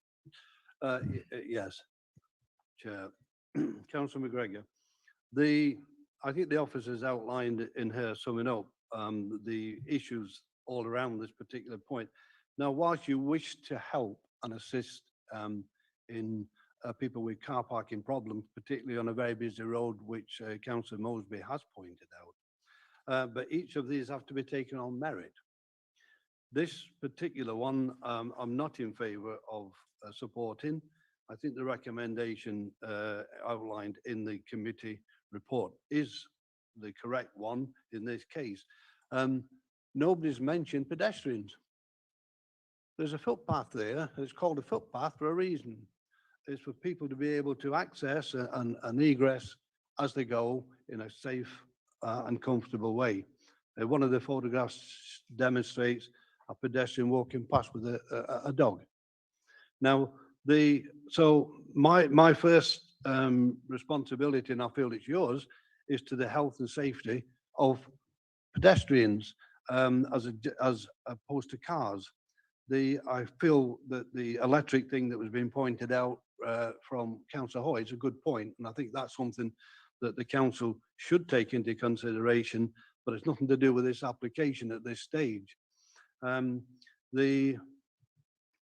Yes, Chair. Councillor McGregor, I think the officers outlined in her summing up the issues all around this particular point. Now, whilst you wish to help and assist in people with car parking problems, particularly on a very busy road, which Councillor Mosby has pointed out, but each of these have to be taken on merit. This particular one, I'm not in favour of supporting. I think the recommendation outlined in the committee report is the correct one in this case. Nobody's mentioned pedestrians. There's a footpath there. It's called a footpath for a reason. It's for people to be able to access and egress as they go in a safe and comfortable way. One of the photographs demonstrates a pedestrian walking past with a dog. Now, so my first responsibility, and I feel it's yours, is to the health and safety of pedestrians as opposed to cars. I feel that the electric thing that was being pointed out from Councillor Hoy is a good point, and I think that's something that the council should take into consideration, but it's nothing to do with this application at this stage.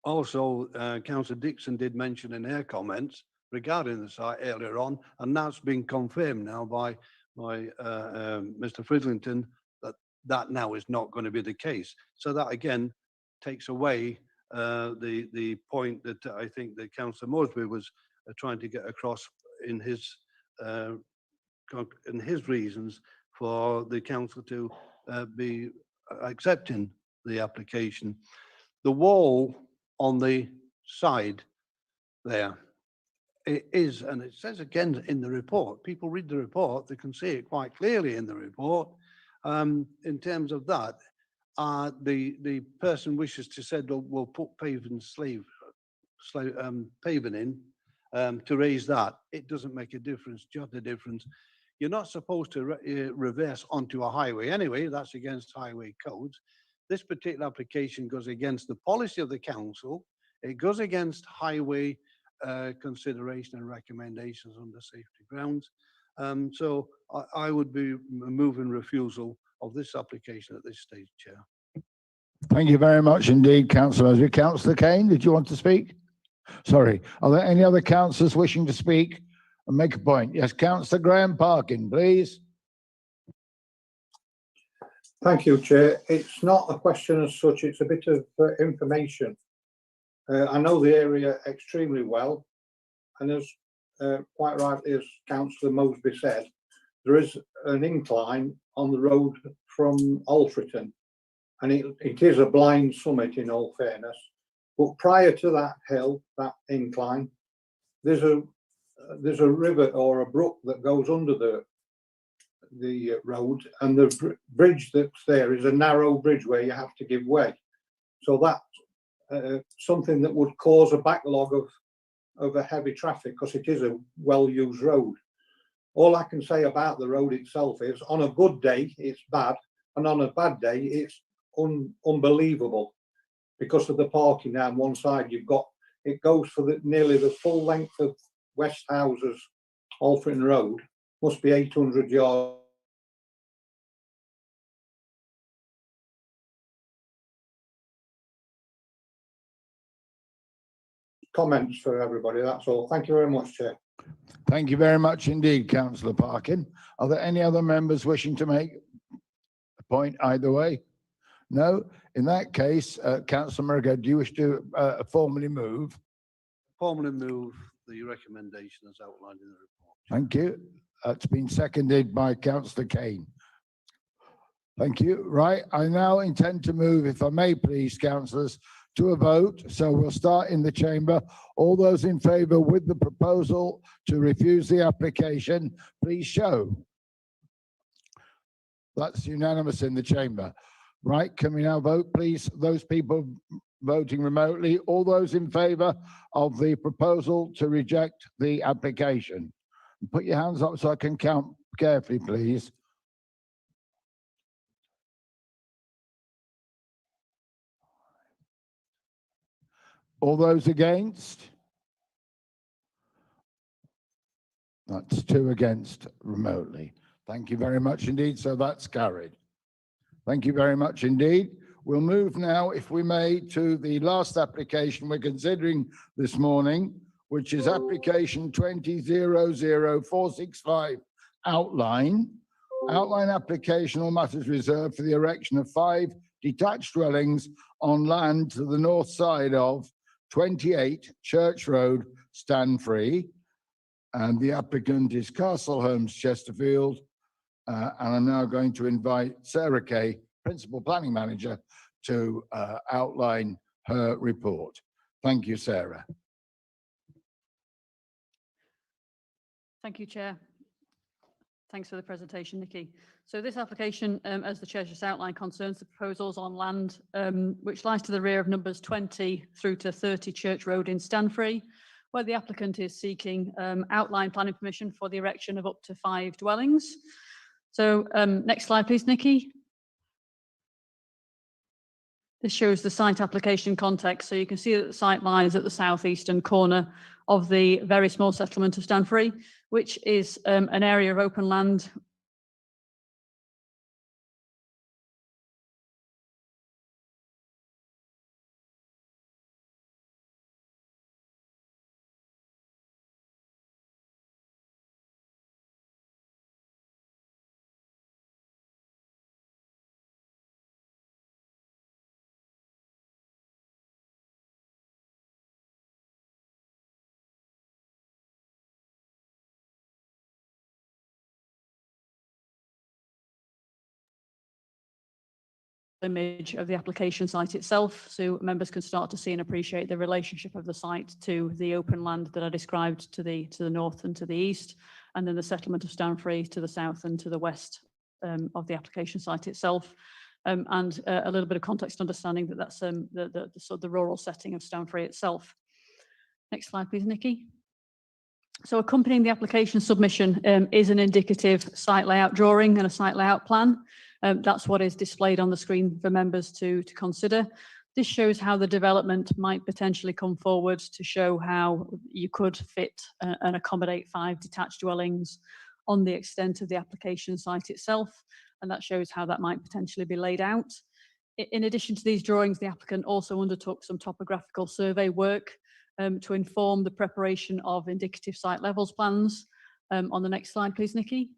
Also, Councillor Dixon did mention in her comments regarding the site earlier on, and that's been confirmed now by Mr. Fridlington, that now is not going to be the case. So that again takes away the point that I think that Councillor Mosby was trying to get across in his reasons for the council to be accepting the application. The wall on the side there, it is, and it says again in the report, people read the report, they can see it quite clearly in the report. In terms of that, the person wishes to say, we'll put paving paving in to raise that. It doesn't make a difference, jot a difference. You're not supposed to reverse onto a highway anyway, that's against highway codes. This particular application goes against the policy of the council. It goes against highway consideration and recommendations under safety grounds. So I would be moving refusal of this application at this stage, Chair. Thank you very much indeed, Councillor Mosby. Councillor Kane, did you want to speak? Sorry, are there any other councillors wishing to speak and make a point? Yes, Councillor Graham Parkin, please. Thank you, Chair. It's not a question as such, it's a bit of information. I know the area extremely well, and as quite rightly as Councillor Mosby said, there is an incline on the road from Alfreton, and it is a blind summit in all fairness. But prior to that hill, that incline, there's a river or a brook that goes under the road, and the bridge that's there is a narrow bridge where you have to give way. So that's something that would cause a backlog of a heavy traffic, because it is a well-used road. All I can say about the road itself is, on a good day, it's bad, and on a bad day, it's unbelievable. because of the parking down one side, it goes for nearly the full length of West Houses, Alfring Road, must be 800 yards. Comments for everybody, that's all. Thank you very much, Chair. Thank you very much indeed, Councillor Parkin. Are there any other members wishing to make a point either way? No? In that case, Councillor Murray, do you wish to formally move? Formally move the recommendation as outlined in the report. Thank you. It's been seconded by Councillor Kane. Thank you. Right, I now intend to move, if I may please, councillors, to a vote. So we'll start in the chamber. All those in favour with the proposal to refuse the application, please show. That's unanimous in the chamber. Right, can we now vote, please? Those people voting remotely, all those in favour of the proposal to reject the application. Put your hands up so I can count carefully, please. All those against? That's 2 against remotely. Thank you very much indeed. So that's carried. Thank you very much indeed. We'll move now, if we may, to the last application we're considering this morning, which is application 20-00465 outline. Outline application or matters reserved for the erection of 5 detached dwellings on land to the north side of 28 Church Road, Stanfree. And the applicant is Castle Homes, Chesterfield. And I'm now going to invite Sarah Kay, Principal Planning Manager, to outline her report. Thank you, Sarah. Thank you, Chair. Thanks for the presentation, Nikki. So this application, as the Chair just outlined, concerns the proposals on land which lies to the rear of numbers 20 through to 30 Church Road in Stanfree, where the applicant is seeking outline planning permission for the erection of up to 5 dwellings. So next slide, please, Nikki. This shows the site application context. So you can see that the site lies at the southeastern corner of the very small settlement of Stanfree, which is an area of open land image of the application site itself, so members can start to see and appreciate the relationship of the site to the open land that I described to the north and to the east, and then the settlement of Stanfree to the south and to the west of the application site itself, and a little bit of context understanding that that's the sort of the rural setting of Stanfree itself. Next slide, please, Nikki. So accompanying the application submission is an indicative site layout drawing and a site layout plan. That's what is displayed on the screen for members to consider. This shows how the development might potentially come forward to show how you could fit and accommodate 5 detached dwellings on the extent of the application site itself. And that shows how that might potentially be laid out. In addition to these drawings, the applicant also undertook some topographical survey work to inform the preparation of indicative site levels plans. On the next slide, please, Nikki.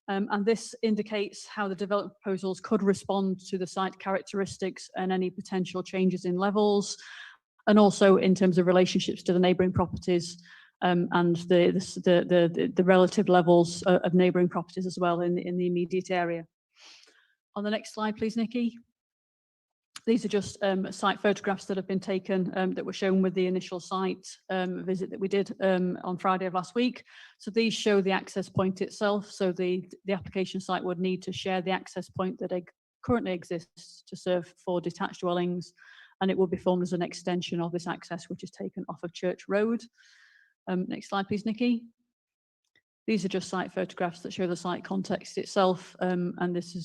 And this indicates how the development proposals could respond to the site characteristics and any potential changes in levels, and also in terms of relationships to the neighbouring properties and the relative levels of neighbouring properties as well in the immediate area. On the next slide, please, Nikki. These are just site photographs that have been taken that were shown with the initial site visit that we did on Friday of last week. So these show the access point itself. So the application site would need to share the access point that currently exists to serve 4 detached dwellings, and it will be formed as an extension of this access, which is taken off of Church Road. Next slide, please, Nikki. These are just site photographs that show the site context itself, and this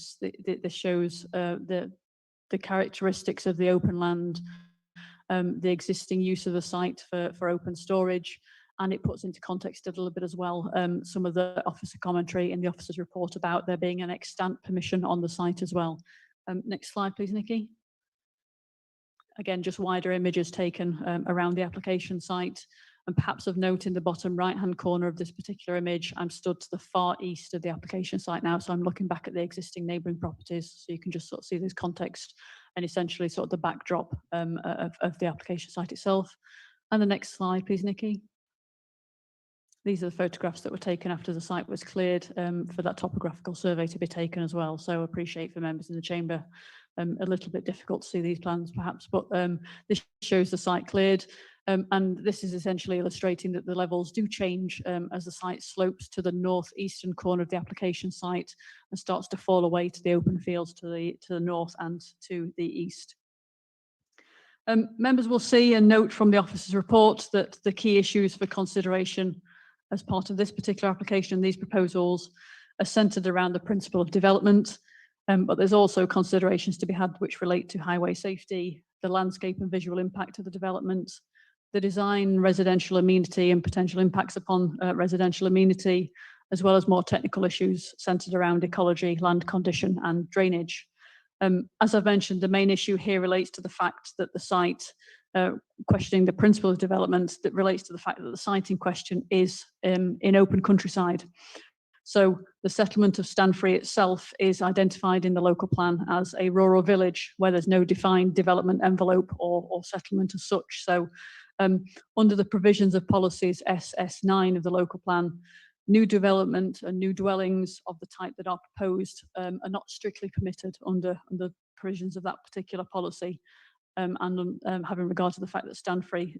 shows the the characteristics of the open land, the existing use of the site for open storage, and it puts into context a little bit as well some of the officer commentary in the officer's report about there being an extant permission on the site as well. Next slide, please, Nikki. Again, just wider images taken around the application site. And perhaps of note, in the bottom right-hand corner of this particular image, I'm stood to the far east of the application site now, so I'm looking back at the existing neighbouring properties, so you can just sort of see this context and essentially sort of the backdrop of the application site itself. And the next slide, please, Nikki. These are the photographs that were taken after the site was cleared for that topographical survey to be taken as well. So I appreciate for members in the chamber, a little bit difficult to see these plans perhaps, but this shows the site cleared. And this is essentially illustrating that the levels do change as the site slopes to the northeastern corner of the application site and starts to fall away to the open fields to the north and to the east. Members will see and note from the officer's report that the key issues for consideration as part of this particular application and these proposals are centred around the principle of development, but there's also considerations to be had which relate to highway safety, the landscape and visual impact of the development, the design, residential amenity and potential impacts upon residential amenity, as well as more technical issues centred around ecology, land condition and drainage. As I've mentioned, the main issue here relates to the fact that the site, questioning the principle of development, that relates to the fact that the site in question is in open countryside. So the settlement of Stanfree itself is identified in the local plan as a rural village where there's no defined development envelope or settlement as such. So under the provisions of policies SS9 of the local plan, new development and new dwellings of the type that are proposed are not strictly permitted under provisions of that particular policy. And having regard to the fact that Stanfree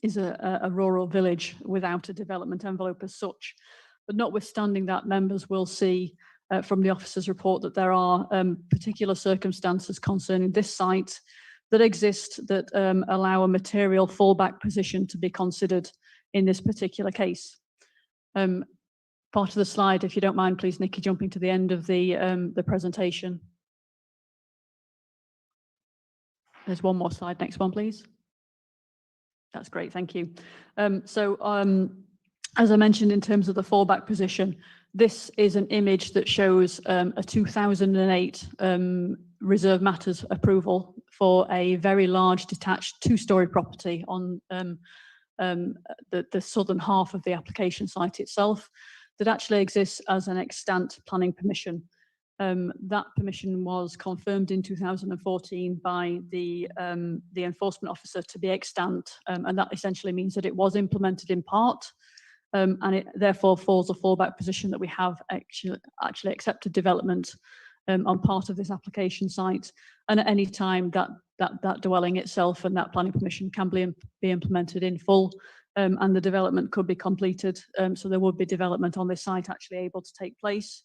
is a rural village without a development envelope as such. But notwithstanding that, members will see from the officer's report that there are particular circumstances concerning this site that exist that allow a material fallback position to be considered in this particular case. Part of the slide, if you don't mind, please, Nikki, jumping to the end of the presentation. There's one more slide. Next one, please. That's great. Thank you. As I mentioned, in terms of the fallback position, this is an image that shows a 2008 Reserve Matters approval for a very large detached two-storey property on the southern half of the application site itself that actually exists as an extant planning permission. That permission was confirmed in 2014 by the enforcement officer to be extant, and that essentially means that it was implemented in part. And it therefore falls a fallback position that we have actually accepted development on part of this application site, and at any time that dwelling itself and that planning permission can be implemented in full, and the development could be completed. So there would be development on this site actually able to take place,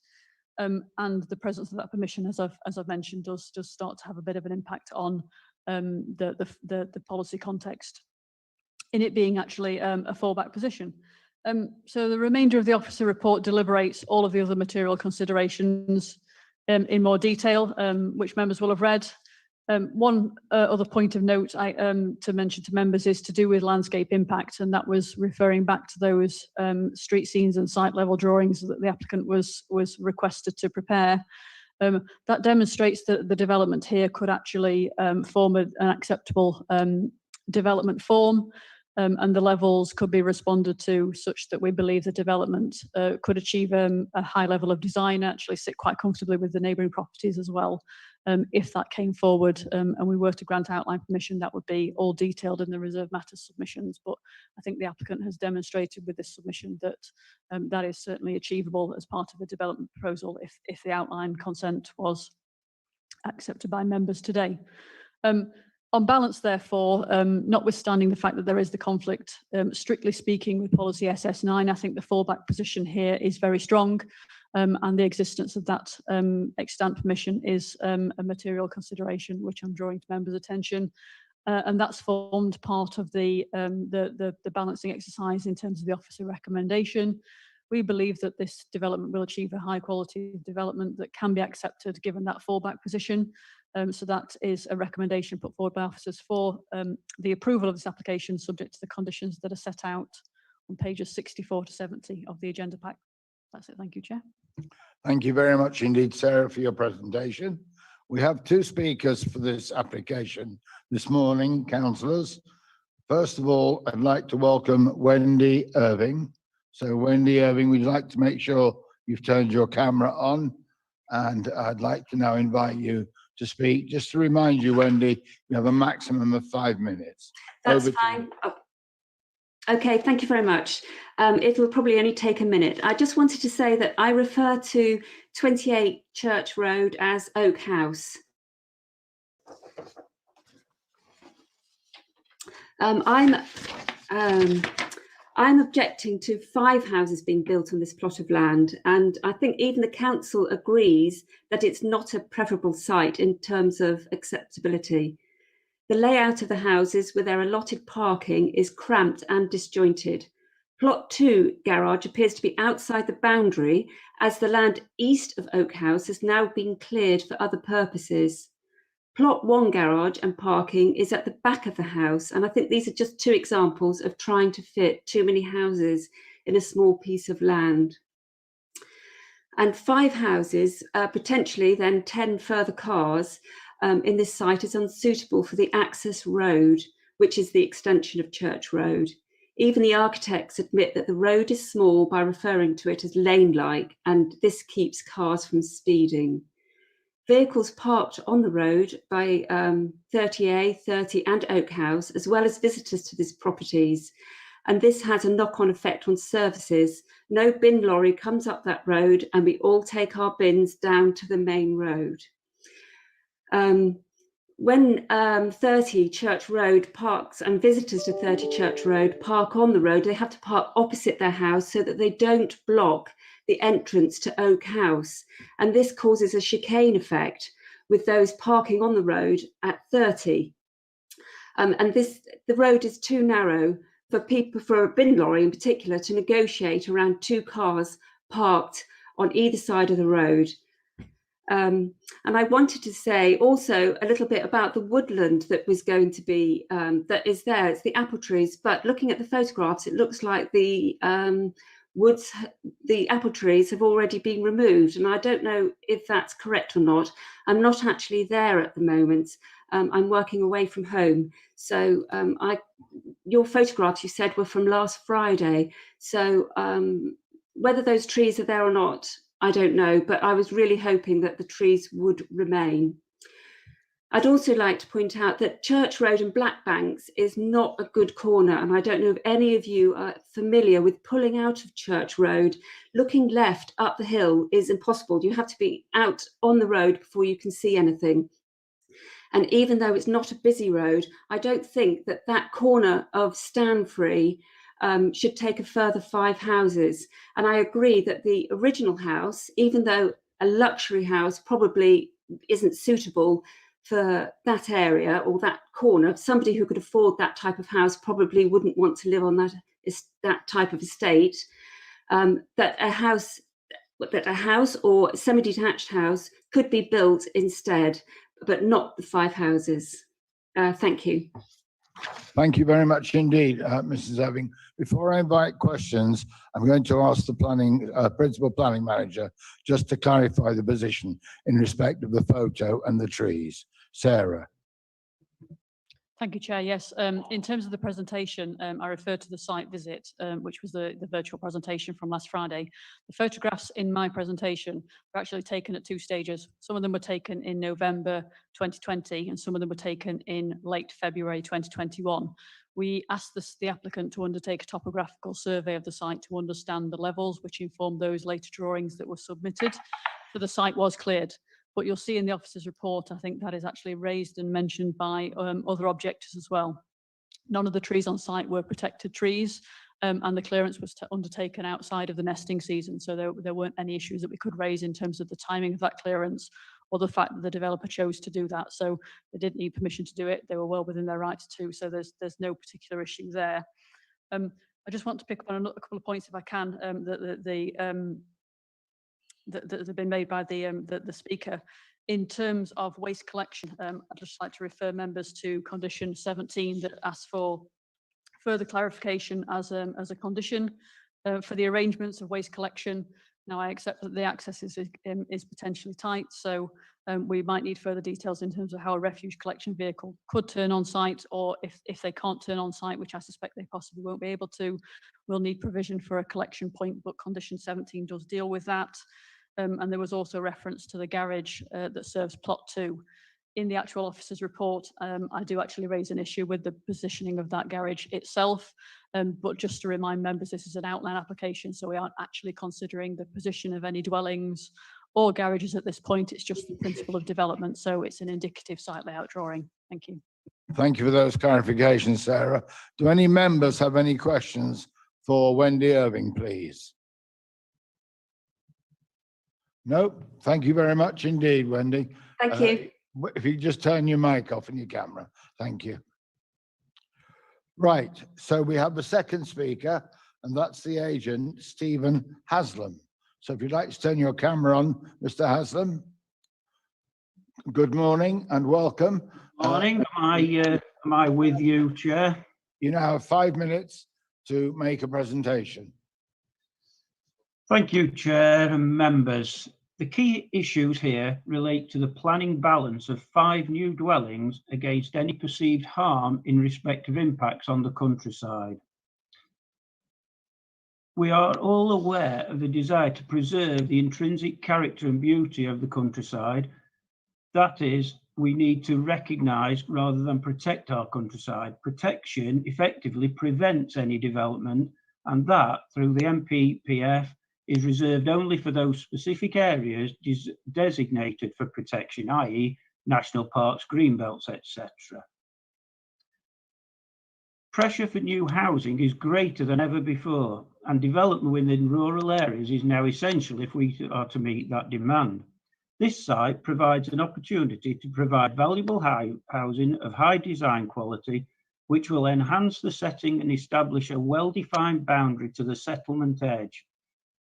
and the presence of that permission, as I've mentioned, does start to have a bit of an impact on the policy context in it being actually a fallback position. So the remainder of the officer report deliberates all of the other material considerations in more detail, which members will have read. One other point of note to mention to members is to do with landscape impact, and that was referring back to those street scenes and site level drawings that the applicant was requested to prepare. That demonstrates that the development here could actually form an acceptable development form. And the levels could be responded to such that we believe the development could achieve a high level of design, actually sit quite comfortably with the neighbouring properties as well. If that came forward and we were to grant outline permission, that would be all detailed in the Reserve Matters submissions. But I think the applicant has demonstrated with this submission that that is certainly achievable as part of a development proposal if the outline consent was accepted by members today. On balance, therefore, notwithstanding the fact that there is the conflict, strictly speaking with policy SS9, I think the fallback position here is very strong, and the existence of that extant permission is a material consideration which I'm drawing to members' attention, and that's formed part of the balancing exercise in terms of the officer recommendation. We believe that this development will achieve a high quality of development that can be accepted given that fallback position. So that is a recommendation put forward by officers for the approval of this application, subject to the conditions that are set out on pages 64 to 70 of the agenda pack. That's it. Thank you, Chair. Thank you very much indeed, Sarah, for your presentation. We have two speakers for this application this morning, councillors. First of all, I'd like to welcome Wendy Irving. So Wendy Irving, we'd like to make sure you've turned your camera on, and I'd like to now invite you to speak. Just to remind you, Wendy, you have a maximum of 5 minutes. That's Over to fine. you. Oh. Okay, thank you very much. It will probably only take a minute. I just wanted to say that I refer to 28 Church Road as Oak House. I'm objecting to 5 houses being built on this plot of land, and I think even the council agrees that it's not a preferable site in terms of acceptability. The layout of the houses with their allotted parking is cramped and disjointed. Plot 2 garage appears to be outside the boundary, as the land east of Oak House has now been cleared for other purposes. Plot 1 garage and parking is at the back of the house, and I think these are just 2 examples of trying to fit too many houses in a small piece of land. And 5 houses, potentially then 10 further cars, in this site is unsuitable for the access road, which is the extension of Church Road. Even the architects admit that the road is small by referring to it as lane-like, and this keeps cars from speeding. Vehicles parked on the road by 30A, 30 and Oak House, as well as visitors to these properties. And this has a knock-on effect on services. No bin lorry comes up that road, and we all take our bins down to the main road. When 30 Church Road parks and visitors to 30 Church Road park on the road, they have to park opposite their house so that they don't block the entrance to Oak House. And this causes a chicane effect with those parking on the road at 30. The road is too narrow for a bin lorry in particular to negotiate around 2 cars parked on either side of the road. And I wanted to say also a little bit about the woodland that was going to be, that is there. It's the apple trees, but looking at the photographs, it looks like the apple trees have already been removed. And I don't know if that's correct or not. I'm not actually there at the moment. I'm working away from home. So your photographs, you said, were from last Friday. So whether those trees are there or not, I don't know, but I was really hoping that the trees would remain. I'd also like to point out that Church Road and Black Banks is not a good corner, and I don't know if any of you are familiar with pulling out of Church Road. Looking left up the hill is impossible. You have to be out on the road before you can see anything. And even though it's not a busy road, I don't think that that corner of Stanfree should take a further 5 houses. And I agree that the original house, even though a luxury house probably isn't suitable for that area or that corner, somebody who could afford that type of house probably wouldn't want to live on that type of estate, that a house or a semi-detached house could be built instead, but not the 5 houses. Thank you. Thank you very much indeed, Mrs. Irving. Before I invite questions, I'm going to ask the principal planning manager just to clarify the position in respect of the photo and the trees. Sarah. Thank you, Chair. Yes, in terms of the presentation, I referred to the site visit, which was the virtual presentation from last Friday. The photographs in my presentation were actually taken at 2 stages. Some of them were taken in November 2020, and some of them were taken in late February 2021. We asked the applicant to undertake a topographical survey of the site to understand the levels, which informed those later drawings that were submitted. So the site was cleared. But you'll see in the officer's report, I think that is actually raised and mentioned by other objectors as well. None of the trees on site were protected trees, and the clearance was undertaken outside of the nesting season. So there weren't any issues that we could raise in terms of the timing of that clearance or the fact that the developer chose to do that. So they didn't need permission to do it. They were well within their rights to, so there's no particular issue there. I just want to pick up on a couple of points if I can, that have been made by the speaker. In terms of waste collection, I'd just like to refer members to condition 17 that asks for further clarification as a condition for the arrangements of waste collection. Now, I accept that the access is potentially tight, so we might need further details in terms of how a refuge collection vehicle could turn on site, or if they can't turn on site, which I suspect they possibly won't be able to, we'll need provision for a collection point, but condition 17 does deal with that. And there was also reference to the garage that serves plot 2. In the actual officer's report, I do actually raise an issue with the positioning of that garage itself. But just to remind members, this is an outline application, so we aren't actually considering the position of any dwellings or garages at this point. It's just the principle of development, so it's an indicative site layout drawing. Thank you. Thank you for those clarifications, Sarah. Do any members have any questions for Wendy Irving, please? No, thank you very much indeed, Wendy. Thank you. If you just turn your mic off and your camera, thank you. Right, so we have the second speaker, and that's the agent, Stephen Haslam. So if you'd like to turn your camera on, Mr. Haslam. Good morning and welcome. Morning, am I with you, Chair? You now have 5 minutes to make a presentation. Thank you, Chair and members. The key issues here relate to the planning balance of 5 new dwellings against any perceived harm in respect of impacts on the countryside. We are all aware of the desire to preserve the intrinsic character and beauty of the countryside. That is, we need to recognise rather than protect our countryside. Protection effectively prevents any development, and that, through the NPPF, is reserved only for those specific areas designated for protection, i.e. national parks, green belts, etc. Pressure for new housing is greater than ever before, and development within rural areas is now essential if we are to meet that demand. This site provides an opportunity to provide valuable housing of high design quality, which will enhance the setting and establish a well-defined boundary to the settlement edge.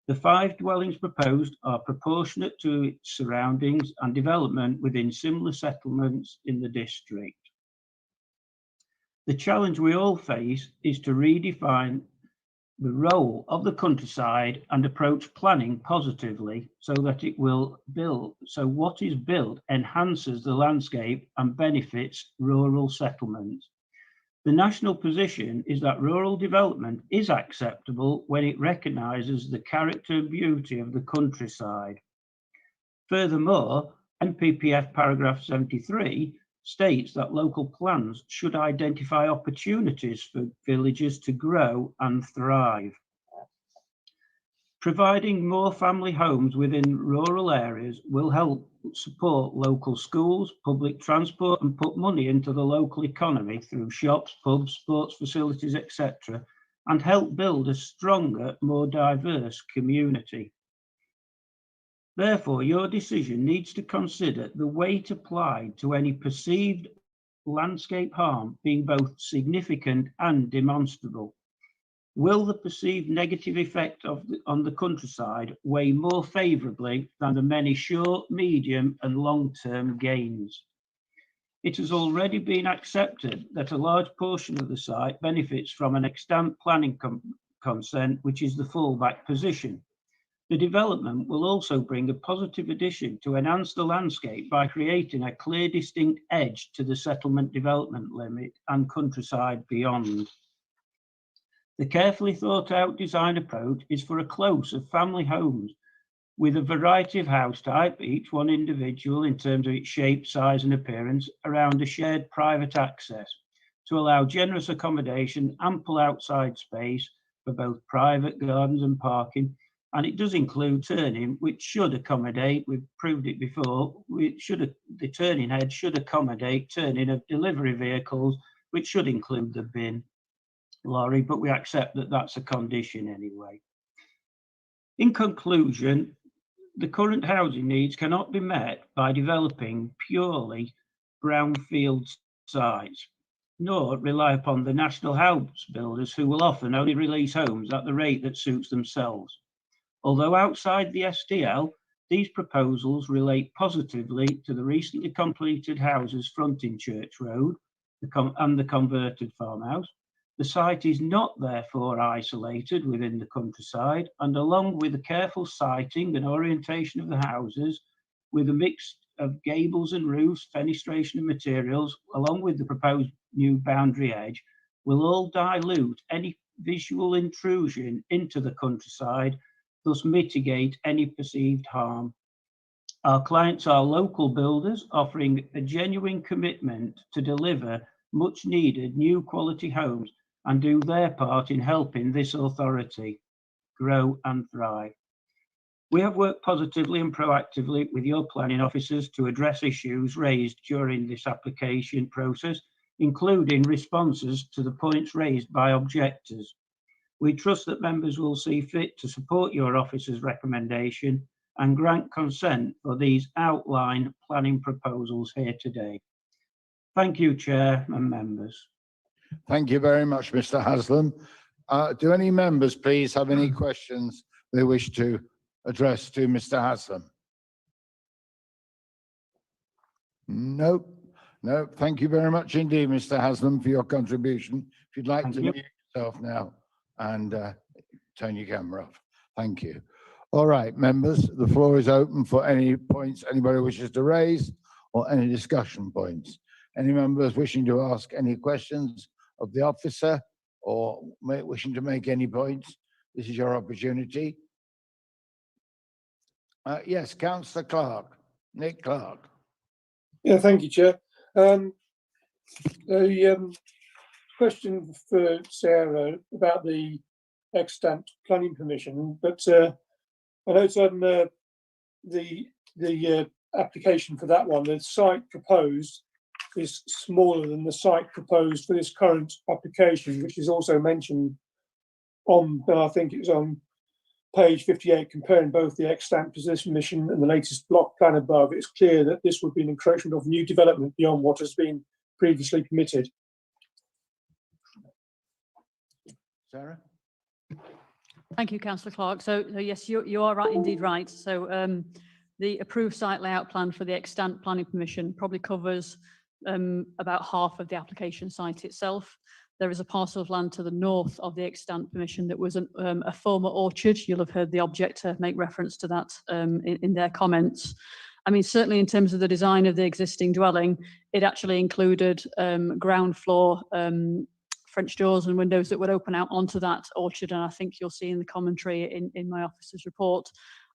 The 5 dwellings proposed are proportionate to its surroundings and development within similar settlements in the district. The challenge we all face is to redefine the role of the countryside and approach planning positively so that it will build, so what is built enhances the landscape and benefits rural settlements. The national position is that rural development is acceptable when it recognises the character and beauty of the countryside. Furthermore, NPPF paragraph 73 states that local plans should identify opportunities for villages to grow and thrive. Providing more family homes within rural areas will help support local schools, public transport, and put money into the local economy through shops, pubs, sports facilities, etc., and help build a stronger, more diverse community. Therefore, your decision needs to consider the weight applied to any perceived landscape harm being both significant and demonstrable. Will the perceived negative effect on the countryside weigh more favourably than the many short, medium and long-term gains? It has already been accepted that a large portion of the site benefits from an extant planning consent, which is the fallback position. The development will also bring a positive addition to enhance the landscape by creating a clear, distinct edge to the settlement development limit and countryside beyond. The carefully thought out design approach is for a close of family homes with a variety of house type, each one individual in terms of its shape, size and appearance, around a shared private access to allow generous accommodation, ample outside space for both private gardens and parking. And it does include turning, which should accommodate, we've proved it before, the turning head should accommodate turning of delivery vehicles, which should include the bin lorry, but we accept that that's a condition anyway. In conclusion, the current housing needs cannot be met by developing purely brownfield sites, nor rely upon the national house builders who will often only release homes at the rate that suits themselves. Although outside the SDL, These proposals relate positively to the recently completed houses fronting Church Road and the converted farmhouse. The site is not therefore isolated within the countryside, and along with the careful siting and orientation of the houses, with a mix of gables and roofs, fenestration and materials, along with the proposed new boundary edge, will all dilute any visual intrusion into the countryside, thus mitigate any perceived harm. Our clients are local builders offering a genuine commitment to deliver much needed new quality homes and do their part in helping this authority grow and thrive. We have worked positively and proactively with your planning officers to address issues raised during this application process, including responses to the points raised by objectors. We trust that members will see fit to support your officer's recommendation and grant consent for these outline planning proposals here today. Thank you, Chair and members. Thank you very much, Mr. Haslam. Do any members please have any questions they wish to address to Mr. Haslam? No, no. Thank you very much indeed, Mr. Haslam, for your contribution. If you'd like to mute yourself now and turn your camera off. Thank you. All right, members, the floor is open for any points anybody wishes to raise or any discussion points. Any members wishing to ask any questions of the officer or wishing to make any points, this is your opportunity. Yes, Councillor Clark, Nick Clark. Yeah, thank you, Chair. The question for Sarah about the extant planning permission, but I noticed on the application for that one, the site proposed is smaller than the site proposed for this current application, which is also mentioned on, I think it was on page 58, comparing both the extant permission and the latest block plan above. It's clear that this would be an encroachment of new development beyond what has been previously permitted. Sarah? Thank you, Councillor Clark. So yes, you are right, indeed right. So the approved site layout plan for the extant planning permission probably covers about half of the application site itself. There is a parcel of land to the north of the extant permission that was a former orchard. You'll have heard the objector make reference to that in their comments. I mean, certainly in terms of the design of the existing dwelling, it actually included ground floor French doors and windows that would open out onto that orchard. And I think you'll see in the commentary in my officer's report,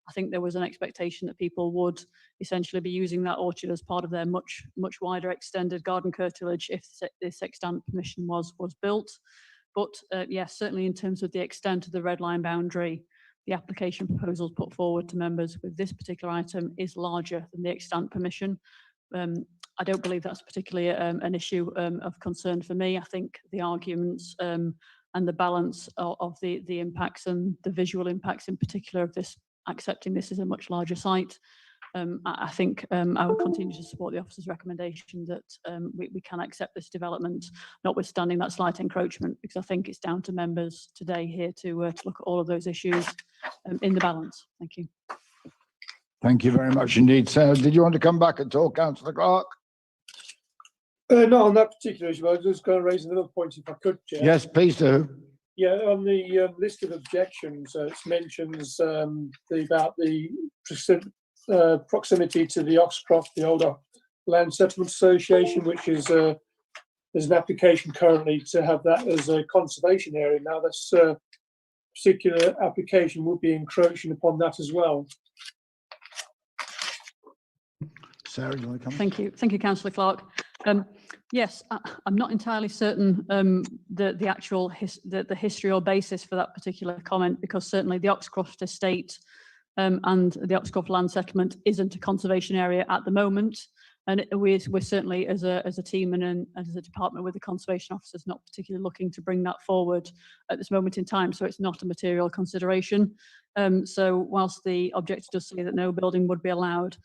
I think there was an expectation that people would essentially be using that orchard as part of their much wider extended garden curtilage if this extant permission was built. But yes, certainly in terms of the extent of the red line boundary, the application proposals put forward to members with this particular item is larger than the extant permission. I don't believe that's particularly an issue of concern for me. I think the arguments and the balance of the impacts and the visual impacts in particular of this, accepting this as a much larger site, I think I will continue to support the officer's recommendation that we can accept this development, notwithstanding that slight encroachment, because I think it's down to members today here to look at all of those issues in the balance. Thank you. Thank you very much indeed. Sarah, did you want to come back and talk, Councillor Clark? Not on that particular issue. I was just going to raise another point if I could, Chair. Yes, please do. Yeah, on the list of objections, it mentions about the proximity to the Oxcroft, the older Land Settlement Association, which is there's an application currently to have that as a conservation area. Now, this particular application would be encroaching upon that as well. Sarah, do you want to come? Thank you, Councillor Clark. Yes, I'm not entirely certain the actual the history or basis for that particular comment, because certainly the Oxcroft estate and the Oxcroft land settlement isn't a conservation area at the moment. And we're certainly, as a team and as a department with the conservation officers, not particularly looking to bring that forward at this moment in time. So it's not a material consideration. So whilst the objector does say that no building would be allowed,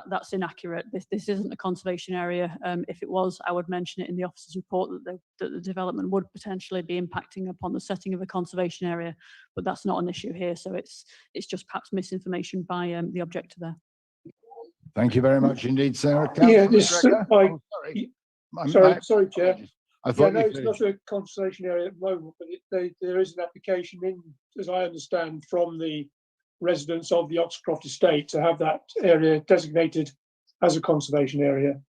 that's inaccurate. This isn't a conservation area. If it was, I would mention it in the officer's report that the development would potentially be impacting upon the setting of a conservation area, but that's not an issue here. So it's just perhaps misinformation by the objector there. Thank you very much indeed, Sarah. Yeah, Councillor McGregor? Oh, sorry, Chair. I thought no, you it's not a conservation area at the moment, but there is an application in, as I understand, from the residents of the Oxcroft estate to have that area designated as a conservation area.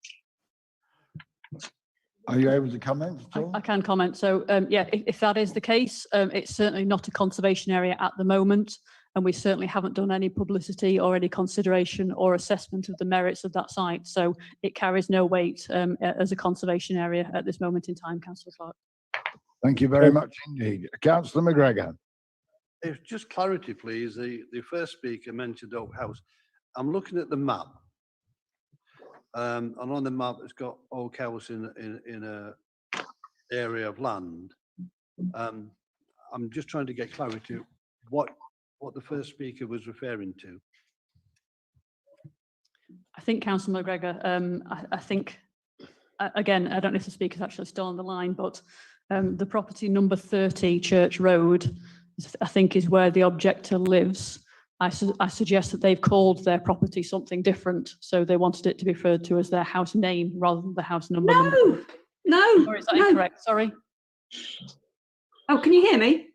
Are you able to comment at all? I can comment. So yeah, if that is the case, it's certainly not a conservation area at the moment. And we certainly haven't done any publicity or any consideration or assessment of the merits of that site. So it carries no weight as a conservation area at this moment in time, Councillor Clark. Thank you very much indeed. Councillor McGregor. If just clarity, please. The first speaker mentioned Oak House. I'm looking at the map, and on the map it's got Oak House in a area of land. I'm just trying to get clarity what the first speaker was referring to. I think Councillor McGregor, I think, again, I don't know if the speaker's actually still on the line, but the property number 30 Church Road, I think, is where the objector lives. I suggest that they've called their property something different, so they wanted it to be referred to as their house name rather than the house number. No, or is that incorrect? Sorry. Oh, can you hear me?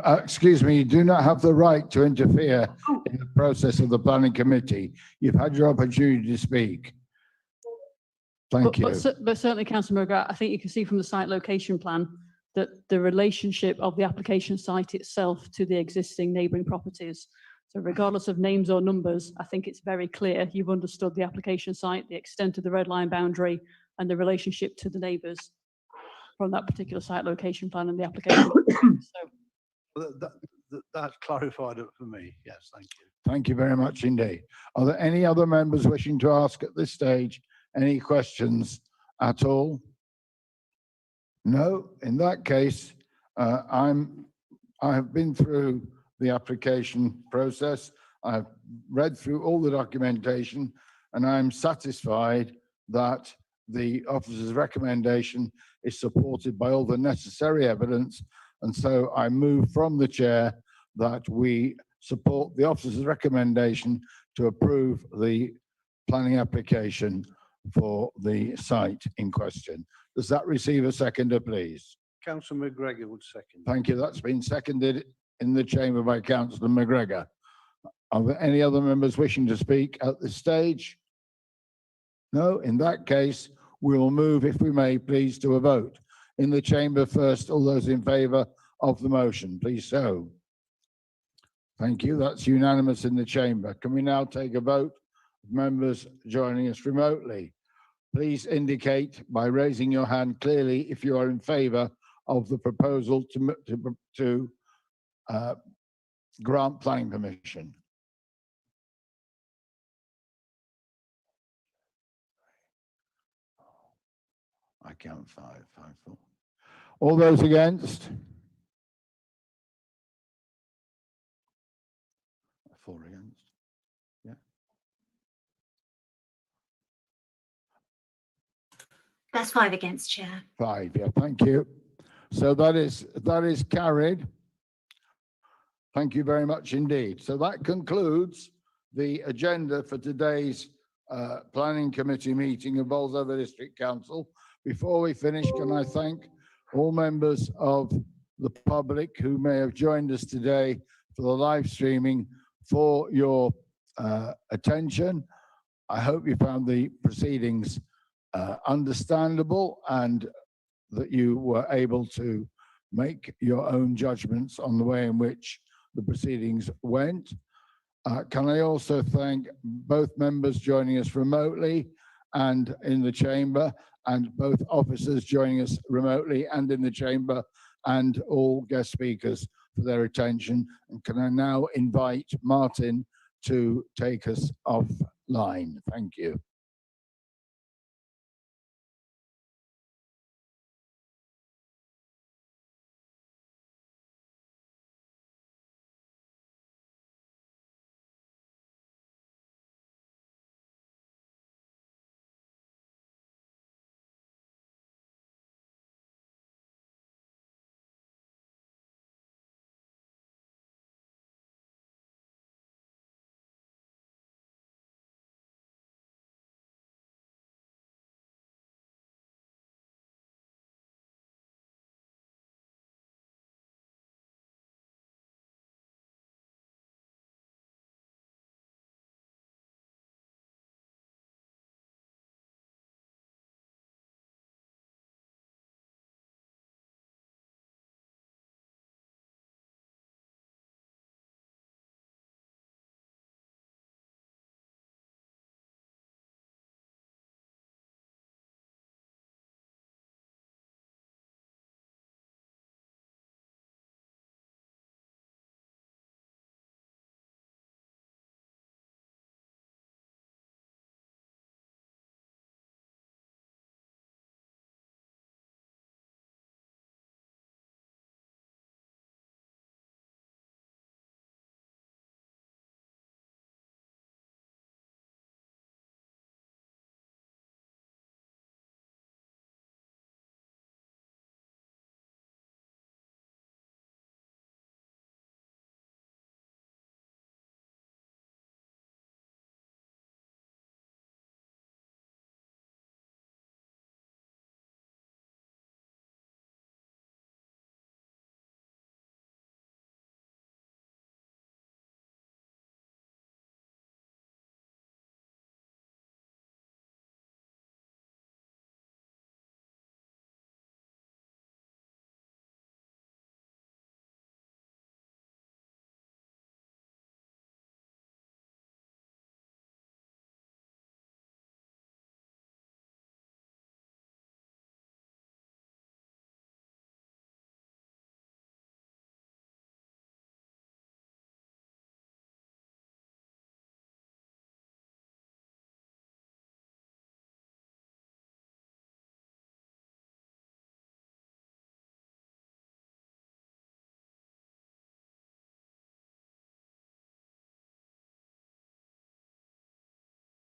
Excuse me, you do not have the right to interfere in the process of the planning committee. You've had your opportunity to speak. Thank you. But certainly, Councillor McGrath, I think you can see from the site location plan that the relationship of the application site itself to the existing neighbouring properties. So regardless of names or numbers, I think it's very clear you've understood the application site, the extent of the red line boundary and the relationship to the neighbours from that particular site location plan and the application. That's clarified it for me. Yes, thank you. Thank you very much indeed. Are there any other members wishing to ask at this stage any questions at all? No, in that case, I have been through the application process. I've read through all the documentation and I'm satisfied that the officer's recommendation is supported by all the necessary evidence. And so I move from the chair that we support the officer's recommendation to approve the planning application for the site in question. Does that receive a seconder, please? Councillor McGregor would second. Thank you. That's been seconded in the chamber by Councillor McGregor. Are there any other members wishing to speak at this stage? No, in that case, we will move, if we may, please, to a vote. In the chamber first, all those in favour of the motion, please show. Thank you. That's unanimous in the chamber. Can we now take a vote? Members joining us remotely, please indicate by raising your hand clearly if you are in favour of the proposal to grant planning permission. I count 5, 4. All those against? 4 against. Yeah. That's 5 against, Chair. 5, yeah, thank you. So that is carried. Thank you very much indeed. So that concludes the agenda for today's planning committee meeting of Bolsover District Council. Before we finish, can I thank all members of the public who may have joined us today for the live streaming for your attention. I hope you found the proceedings understandable and that you were able to make your own judgments on the way in which the proceedings went. Can I also thank both members joining us remotely and in the chamber, and both officers joining us remotely and in the chamber, and all guest speakers for their attention. And can I now invite Martin to take us offline? Thank you.